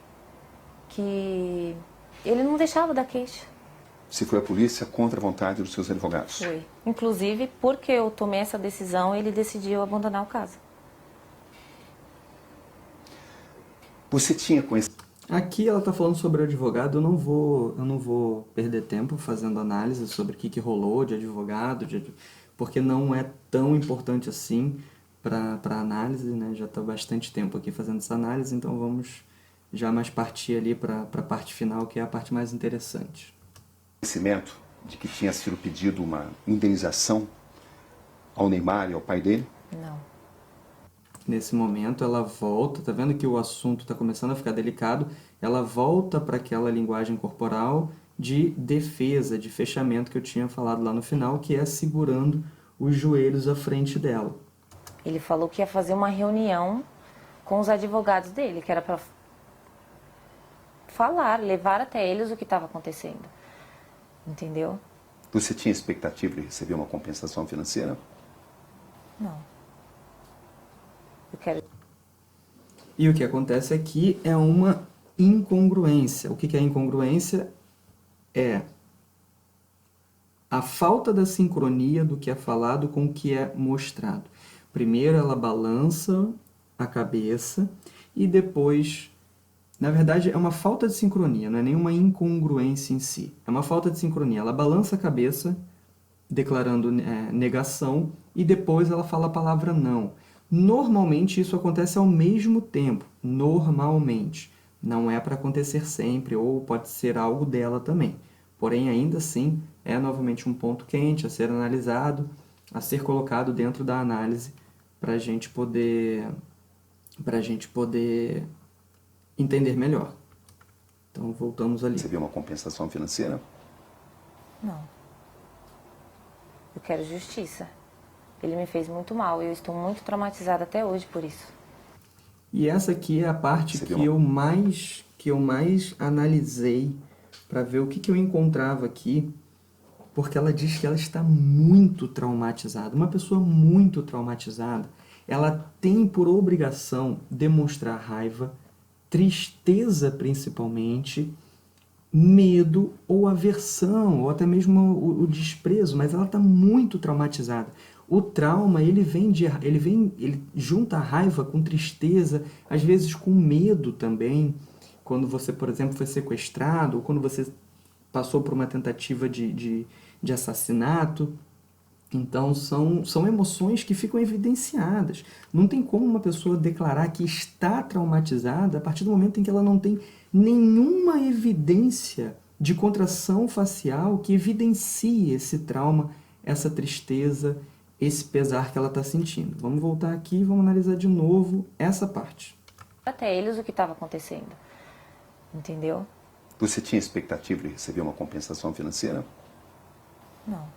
ele não deixava dar queixa. Você foi à polícia contra a vontade dos seus advogados? Foi. Inclusive, porque eu tomei essa decisão, ele decidiu abandonar o caso. Você tinha conhecido... Aqui ela está falando sobre o advogado, eu não vou perder tempo fazendo análise sobre o que rolou de advogado, porque não é tão importante assim para análise, né? Já está bastante tempo aqui fazendo essa análise, então vamos já mais partir ali para a parte final, que é a parte mais interessante. Conhecimento de que tinha sido pedido uma indenização ao Neymar e ao pai dele? Não. Nesse momento ela volta, tá vendo que o assunto está começando a ficar delicado, ela volta para aquela linguagem corporal de defesa, de fechamento que eu tinha falado lá no final, que é segurando os joelhos à frente dela. Ele falou que ia fazer uma reunião com os advogados dele, que era para falar, levar até eles o que estava acontecendo. Entendeu? Você tinha expectativa de receber uma compensação financeira? Não. Eu quero... E o que acontece aqui é uma incongruência. O que é incongruência? É a falta da sincronia do que é falado com o que é mostrado. Primeiro ela balança a cabeça e depois... Na verdade, é uma falta de sincronia, não é nenhuma incongruência em si. É uma falta de sincronia. Ela balança a cabeça, declarando negação, e depois ela fala a palavra não. Normalmente, isso acontece ao mesmo tempo. Normalmente. Não é para acontecer sempre, ou pode ser algo dela também. Porém, ainda assim, é novamente um ponto quente a ser analisado, a ser colocado dentro da análise para a gente poder entender melhor, Então, voltamos ali. Recebeu uma compensação financeira? Não. Eu quero justiça. Ele me fez muito mal e eu estou muito traumatizada até hoje por isso. E essa aqui é a parte que eu mais analisei para ver o que eu encontrava aqui, porque ela diz que ela está muito traumatizada. Uma pessoa muito traumatizada, ela tem por obrigação demonstrar raiva, tristeza principalmente, medo ou aversão, ou até mesmo o desprezo, mas ela está muito traumatizada. O trauma, ele junta a raiva com tristeza, às vezes com medo também. Quando você, por exemplo, foi sequestrado, ou quando você passou por uma tentativa de assassinato. Então, são emoções que ficam evidenciadas. Não tem como uma pessoa declarar que está traumatizada a partir do momento em que ela não tem nenhuma evidência de contração facial que evidencie esse trauma, essa tristeza, esse pesar que ela está sentindo. Vamos voltar aqui e vamos analisar de novo essa parte. Até eles o que estava acontecendo. Entendeu? Você tinha expectativa de receber uma compensação financeira? Não.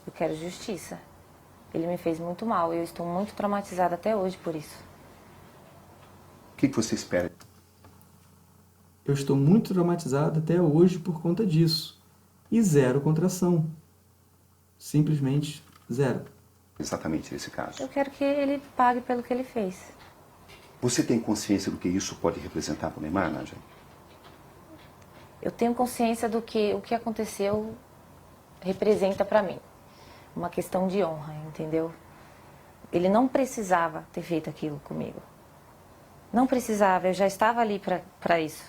Eu quero justiça. Ele me fez muito mal e eu estou muito traumatizada até hoje por isso. O que você espera? Eu estou muito traumatizada até hoje por conta disso. E zero contração. Simplesmente zero. Exatamente nesse caso. Eu quero que ele pague pelo que ele fez. Você tem consciência do que isso pode representar para o Neymar, Nádia? Eu tenho consciência do que o que aconteceu representa para mim. Uma questão de honra, entendeu? Ele não precisava ter feito aquilo comigo. Não precisava, eu já estava ali para isso,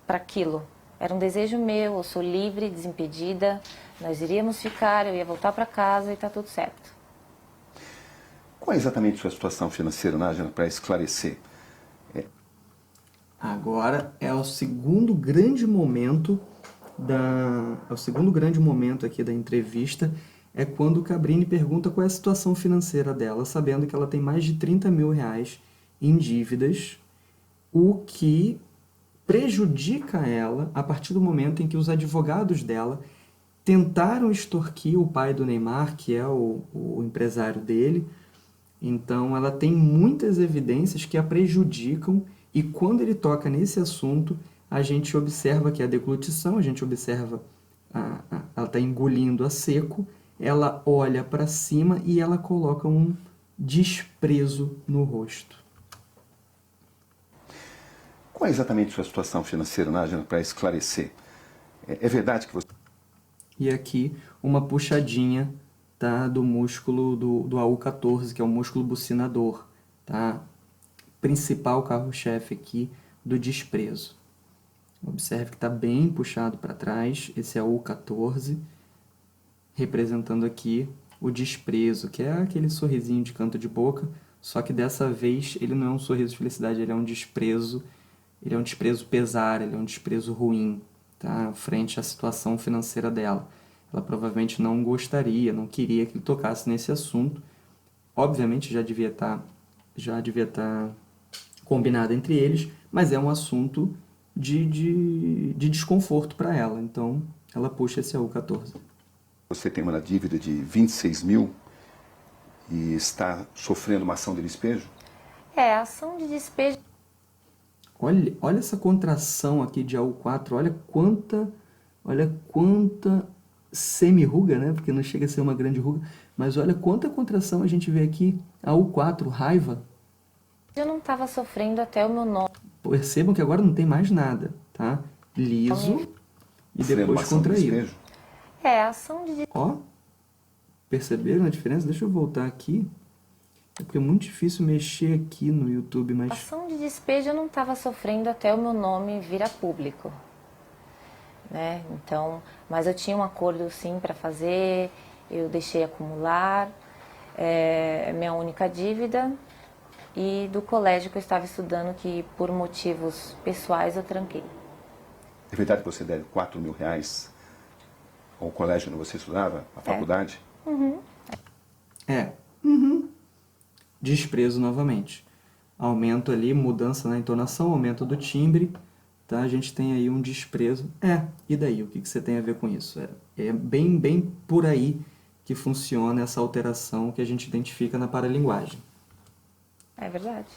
para aquilo. Era um desejo meu, eu sou livre, desimpedida, nós iríamos ficar, eu ia voltar para casa e tá tudo certo. Qual é exatamente a sua situação financeira, Nádia, para esclarecer? Agora é o segundo grande momento aqui da entrevista, é quando o Cabrini pergunta qual é a situação financeira dela, sabendo que ela tem mais de 30 mil reais em dívidas, o que prejudica ela a partir do momento em que os advogados dela tentaram extorquir o pai do Neymar, que é o empresário dele. Então, ela tem muitas evidências que a prejudicam, e quando ele toca nesse assunto, a gente observa que a deglutição, a gente observa ela está engolindo a seco, ela olha para cima e ela coloca um desprezo no rosto. Qual é exatamente a sua situação financeira, Nádia, para esclarecer? É verdade que você... E aqui uma puxadinha, tá, do músculo do AU14, que é o músculo bucinador, tá? Principal carro-chefe aqui do desprezo. Observe que está bem puxado para trás, esse é o AU14, representando aqui o desprezo, que é aquele sorrisinho de canto de boca, só que dessa vez ele não é um sorriso de felicidade, ele é um desprezo pesar, ele é um desprezo ruim, tá? Frente à situação financeira dela. Ela provavelmente não gostaria, não queria que ele tocasse nesse assunto. Obviamente já devia estar combinado entre eles, mas é um assunto de desconforto para ela. Então, ela puxa esse AU14. Você tem uma dívida de 26 mil e está sofrendo uma ação de despejo? É, a ação de despejo. Olha essa contração aqui de AU4, olha quanta semi-ruga, né? Porque não chega a ser uma grande ruga, mas olha quanta contração a gente vê aqui, AU4, raiva. Eu não estava sofrendo até o meu nome. Percebam que agora não tem mais nada, tá? Liso e Sofrendo uma depois ação de contraído. despejo? É, a ação de Ó, perceberam a diferença? Deixa eu voltar aqui. É porque é muito difícil mexer aqui no YouTube, mas... ação de despejo eu não estava sofrendo até o meu nome vir a público, né? Então, mas eu tinha um acordo sim para fazer, eu deixei acumular, minha única dívida, e do colégio que eu estava estudando, que por motivos pessoais eu tranquei. É verdade que você deve 4 mil reais ao colégio onde você estudava, à faculdade? Desprezo novamente. Aumento ali, mudança na entonação, aumento do timbre, tá? A gente tem aí um desprezo. E daí? O que você tem a ver com isso? É bem por aí que funciona essa alteração que a gente identifica na paralinguagem. É verdade.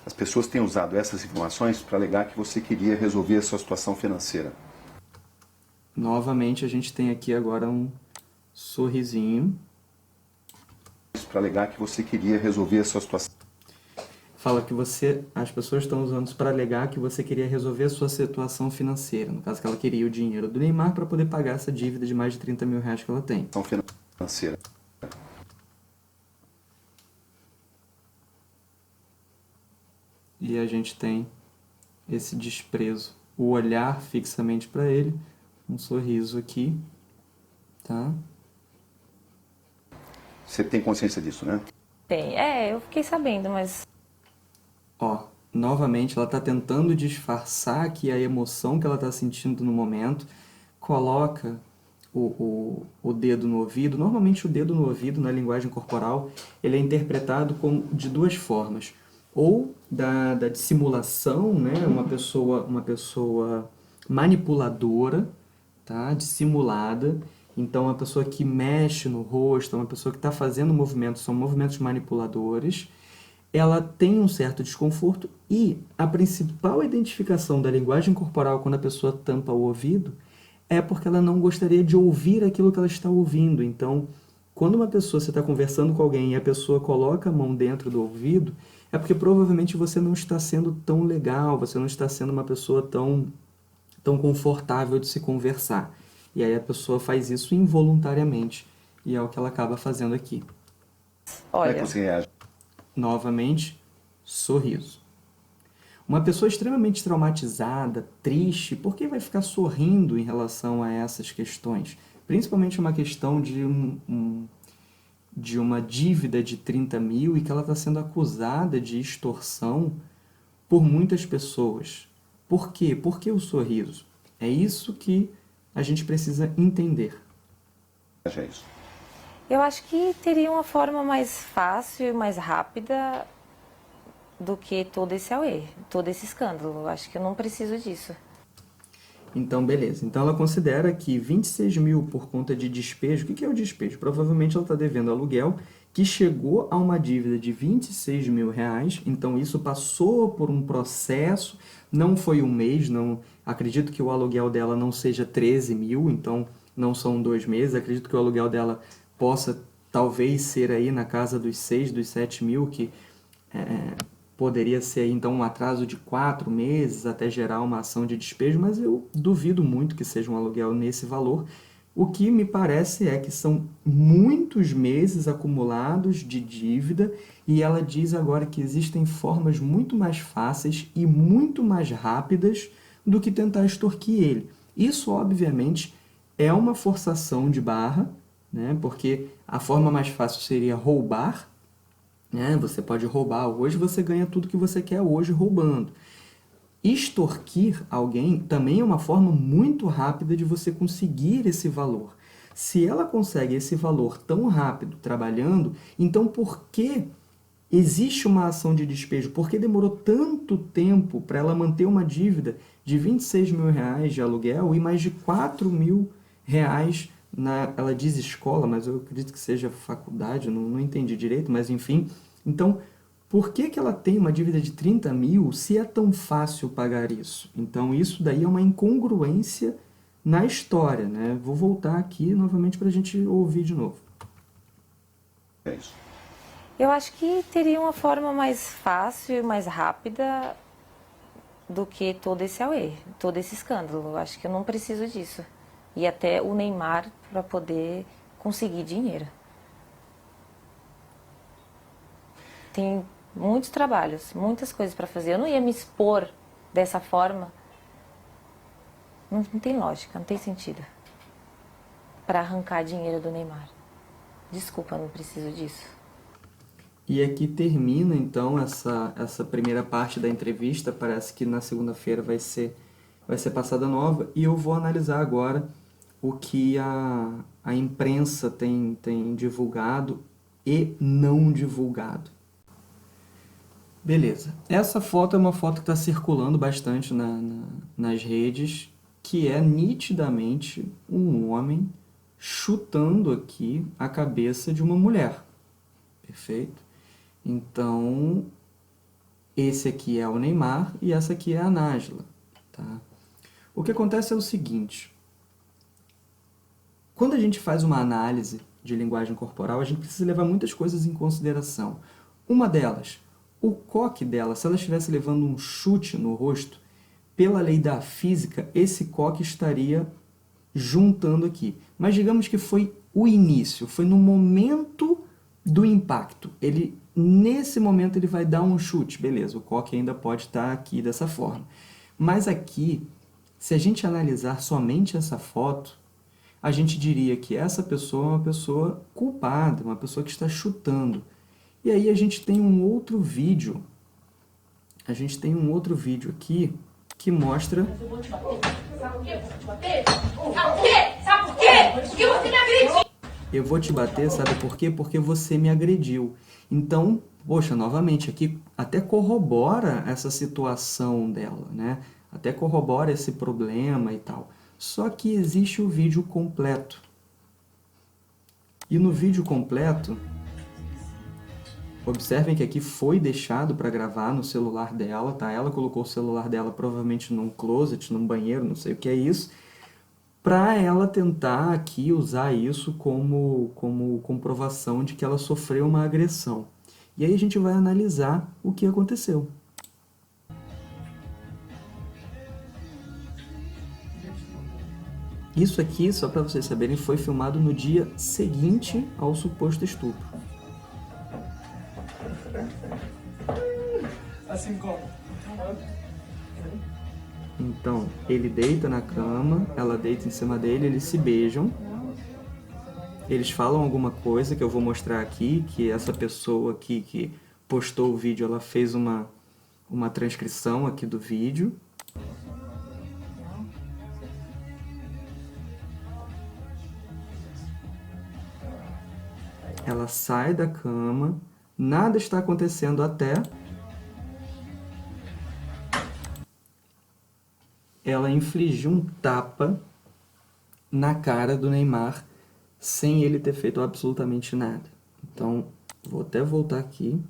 As pessoas têm usado essas informações para alegar que você queria resolver a sua situação financeira. Novamente, a gente tem aqui agora um sorrisinho. Para alegar que você queria resolver a sua situação. Fala que as pessoas estão usando isso para alegar que você queria resolver a sua situação financeira. No caso, que ela queria o dinheiro do Neymar para poder pagar essa dívida de mais de 30 mil reais que ela tem. Financeira. E a gente tem esse desprezo. O olhar fixamente para ele, um sorriso aqui, tá? Você tem consciência disso, né? Tem. Eu fiquei sabendo, mas Ó, novamente ela está tentando disfarçar aqui a emoção que ela está sentindo no momento, coloca o dedo no ouvido. Normalmente o dedo no ouvido, na linguagem corporal, ele é interpretado de duas formas. Ou da dissimulação, né? Uma pessoa manipuladora, tá? Dissimulada. Então, a pessoa que mexe no rosto, uma pessoa que está fazendo movimentos, são movimentos manipuladores. Ela tem um certo desconforto e a principal identificação da linguagem corporal quando a pessoa tampa o ouvido é porque ela não gostaria de ouvir aquilo que ela está ouvindo. Então, quando você está conversando com alguém e a pessoa coloca a mão dentro do ouvido, é porque provavelmente você não está sendo tão legal, você não está sendo uma pessoa tão confortável de se conversar. E aí a pessoa faz isso involuntariamente, e é o que ela acaba fazendo aqui. Como é olha, que você reage? Novamente, sorriso. Uma pessoa extremamente traumatizada, triste, por que vai ficar sorrindo em relação a essas questões? Principalmente uma questão de uma dívida de 30 mil e que ela está sendo acusada de extorsão por muitas pessoas. Por quê? Por que o sorriso? É isso que a gente precisa entender. É isso. eu acho que teria uma forma mais fácil e mais rápida do que todo esse auê, todo esse escândalo. Eu acho que eu não preciso disso. Então, beleza. Então, ela considera que 26 mil por conta de despejo. O que é o despejo? Provavelmente ela está devendo aluguel, que chegou a uma dívida de 26 mil reais. Então, isso passou por um processo. Não foi um mês. Não, acredito que o aluguel dela não seja 13 mil. Então, não são 2 meses. Acredito que o aluguel dela possa, talvez, ser aí na casa dos 6, dos 7 mil, que poderia ser aí, então um atraso de 4 meses até gerar uma ação de despejo, mas eu duvido muito que seja um aluguel nesse valor. O que me parece é que são muitos meses acumulados de dívida e ela diz agora que existem formas muito mais fáceis e muito mais rápidas do que tentar extorquir ele. Isso, obviamente, é uma forçação de barra, né? Porque a forma mais fácil seria roubar, né? Você pode roubar hoje, você ganha tudo que você quer hoje roubando. Extorquir alguém também é uma forma muito rápida de você conseguir esse valor. Se ela consegue esse valor tão rápido trabalhando, então por que existe uma ação de despejo? Por que demorou tanto tempo para ela manter uma dívida de 26 mil reais de aluguel e mais de 4 mil reais ela diz escola, mas eu acredito que seja faculdade, não entendi direito, mas enfim. Então, por que ela tem uma dívida de 30 mil se é tão fácil pagar isso? Então, isso daí é uma incongruência na história, né? Vou voltar aqui novamente para a gente ouvir de novo. É isso. Eu acho que teria uma forma mais fácil e mais rápida do que todo esse auê, todo esse escândalo. Eu acho que eu não preciso disso. E até o Neymar para poder conseguir dinheiro. Tem muitos trabalhos, muitas coisas para fazer. Eu não ia me expor dessa forma. Não tem lógica, não tem sentido. Para arrancar dinheiro do Neymar. Desculpa, não preciso disso. E aqui termina, então, essa primeira parte da entrevista. Parece que na segunda-feira vai ser passada nova. E eu vou analisar agora o que a imprensa tem divulgado e não divulgado. Beleza. Essa foto é uma foto que está circulando bastante nas redes, que é nitidamente um homem chutando aqui a cabeça de uma mulher. Perfeito? Então, esse aqui é o Neymar e essa aqui é a Nájila. Tá? O que acontece é o seguinte. Quando a gente faz uma análise de linguagem corporal, a gente precisa levar muitas coisas em consideração. Uma delas, o coque dela, se ela estivesse levando um chute no rosto, pela lei da física, esse coque estaria juntando aqui. Mas digamos que foi o início, foi no momento do impacto. Nesse momento ele vai dar um chute, beleza, o coque ainda pode estar aqui dessa forma. Mas aqui, se a gente analisar somente essa foto, a gente diria que essa pessoa é uma pessoa culpada, uma pessoa que está chutando. E aí a gente tem um outro vídeo. A gente tem um outro vídeo aqui que mostra... Eu vou te bater. Sabe por quê? Eu vou te bater. Sabe por quê? Sabe por quê? Porque você me agrediu. Eu vou te bater, sabe por quê? Porque você me agrediu. Então, poxa, novamente, aqui até corrobora essa situação dela, né? Até corrobora esse problema e tal. Só que existe o vídeo completo. E no vídeo completo, observem que aqui foi deixado para gravar no celular dela, tá? Ela colocou o celular dela provavelmente num closet, num banheiro, não sei o que é isso, para ela tentar aqui usar isso como comprovação de que ela sofreu uma agressão. E aí a gente vai analisar o que aconteceu. Isso aqui, só para vocês saberem, foi filmado no dia seguinte ao suposto estupro. Assim como? Então, ele deita na cama, ela deita em cima dele, eles se beijam. Eles falam alguma coisa que eu vou mostrar aqui, que essa pessoa aqui que postou o vídeo, ela fez uma transcrição aqui do vídeo. Ela sai da cama, nada está acontecendo até ela infligir um tapa na cara do Neymar sem ele ter feito absolutamente nada. Então, vou até voltar aqui.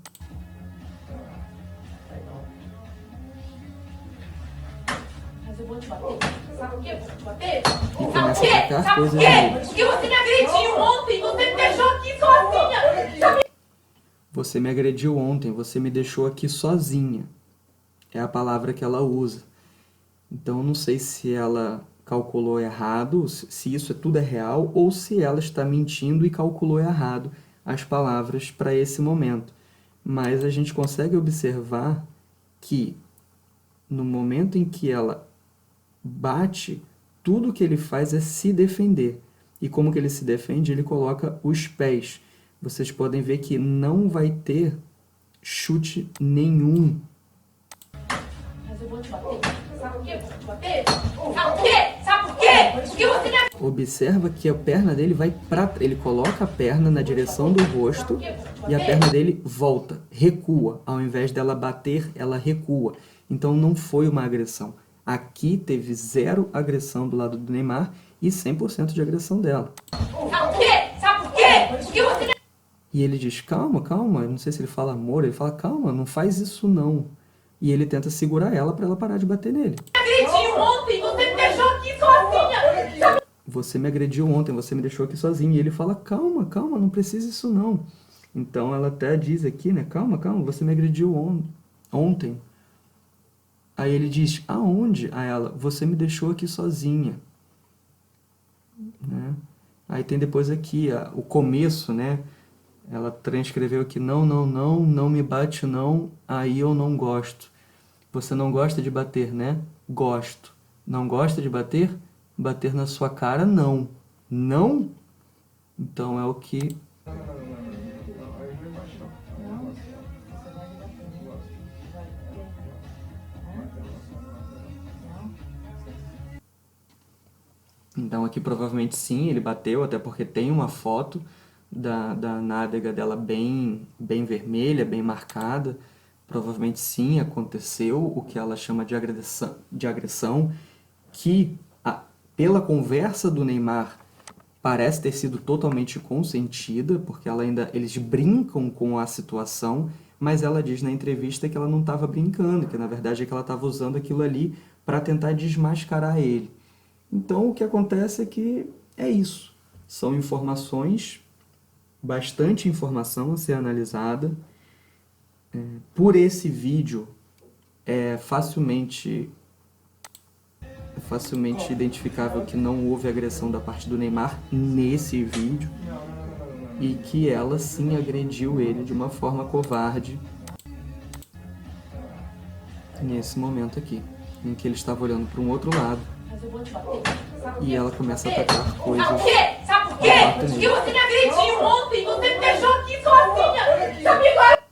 Mas eu vou te bater. Sabe por quê? Eu vou te bater. E começa a atacar coisas nele. Porque você me agrediu ontem. Você me deixou aqui sozinha. Você me agrediu ontem, você me deixou aqui sozinha. É a palavra que ela usa. Então, eu não sei se ela calculou errado, se isso tudo é real, ou se ela está mentindo e calculou errado as palavras para esse momento. Mas a gente consegue observar que no momento em que ela bate, tudo que ele faz é se defender. E como que ele se defende? Ele coloca os pés. Vocês podem ver que não vai ter chute nenhum. Mas eu vou te bater. Sabe por quê? Eu vou te bater. Sabe por quê? Sabe por quê? Porque você me agrediu. Observa que a perna dele vai para... Ele coloca a perna na direção do rosto e a perna dele volta, recua. Ao invés dela bater, ela recua. Então não foi uma agressão. Aqui teve 0 agressão do lado do Neymar e 100% de agressão dela. Sabe por quê? Sabe por quê? Porque você me E ele diz, calma, calma, não sei se ele fala amor, ele fala, calma, não faz isso não. E ele tenta segurar ela para ela parar de bater nele. agrediu ontem. Você me deixou aqui sozinha. Você me agrediu ontem, você me deixou aqui sozinho. E ele fala, calma, calma, não precisa isso não. Então ela até diz aqui, né, calma, calma, você me agrediu ontem. Aí ele diz, aonde? A ela, você me deixou aqui sozinha. Né? Aí tem depois aqui o começo, né? Ela transcreveu aqui, não me bate não, aí eu não gosto. Você não gosta de bater, né? Gosto. Não gosta de bater? Bater na sua cara, não. Não? Então é o que... Então aqui provavelmente sim, ele bateu, até porque tem uma foto da nádega dela bem vermelha, bem marcada. provavelmente sim aconteceu o que ela chama de agressão, que pela conversa do Neymar parece ter sido totalmente consentida, porque eles brincam com a situação, mas ela diz na entrevista que ela não estava brincando, que na verdade é que ela estava usando aquilo ali para tentar desmascarar ele. Então o que acontece é que é isso. São informações, bastante informação a ser analisada. Por esse vídeo é facilmente identificável que não houve agressão da parte do Neymar nesse vídeo e que ela sim agrediu ele de uma forma covarde nesse momento aqui, em que ele estava olhando para um outro lado e ela começa a atacar coisas. Sabe por quê? Sabe por quê? Porque você me agrediu ontem, você me deixou aqui sozinha. Sabe agora?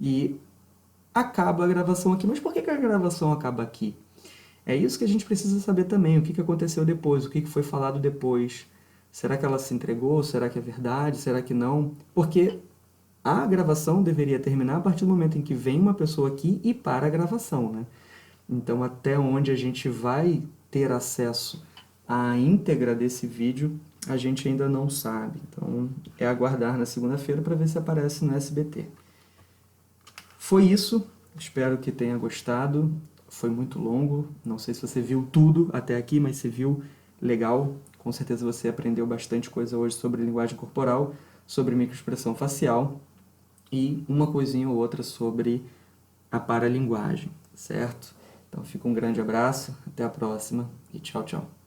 E acaba a gravação aqui. Mas por que a gravação acaba aqui? É isso que a gente precisa saber também, o que aconteceu depois, o que foi falado depois. Será que ela se entregou? Será que é verdade? Será que não? Porque a gravação deveria terminar a partir do momento em que vem uma pessoa aqui e para a gravação, né? Então, até onde a gente vai ter acesso à íntegra desse vídeo, a gente ainda não sabe. Então, é aguardar na segunda-feira para ver se aparece no SBT. Foi isso. Espero que tenha gostado. Foi muito longo. Não sei se você viu tudo até aqui, mas se viu, legal. Com certeza você aprendeu bastante coisa hoje sobre linguagem corporal, sobre microexpressão facial e uma coisinha ou outra sobre a paralinguagem, certo? Então fica um grande abraço, até a próxima e tchau, tchau.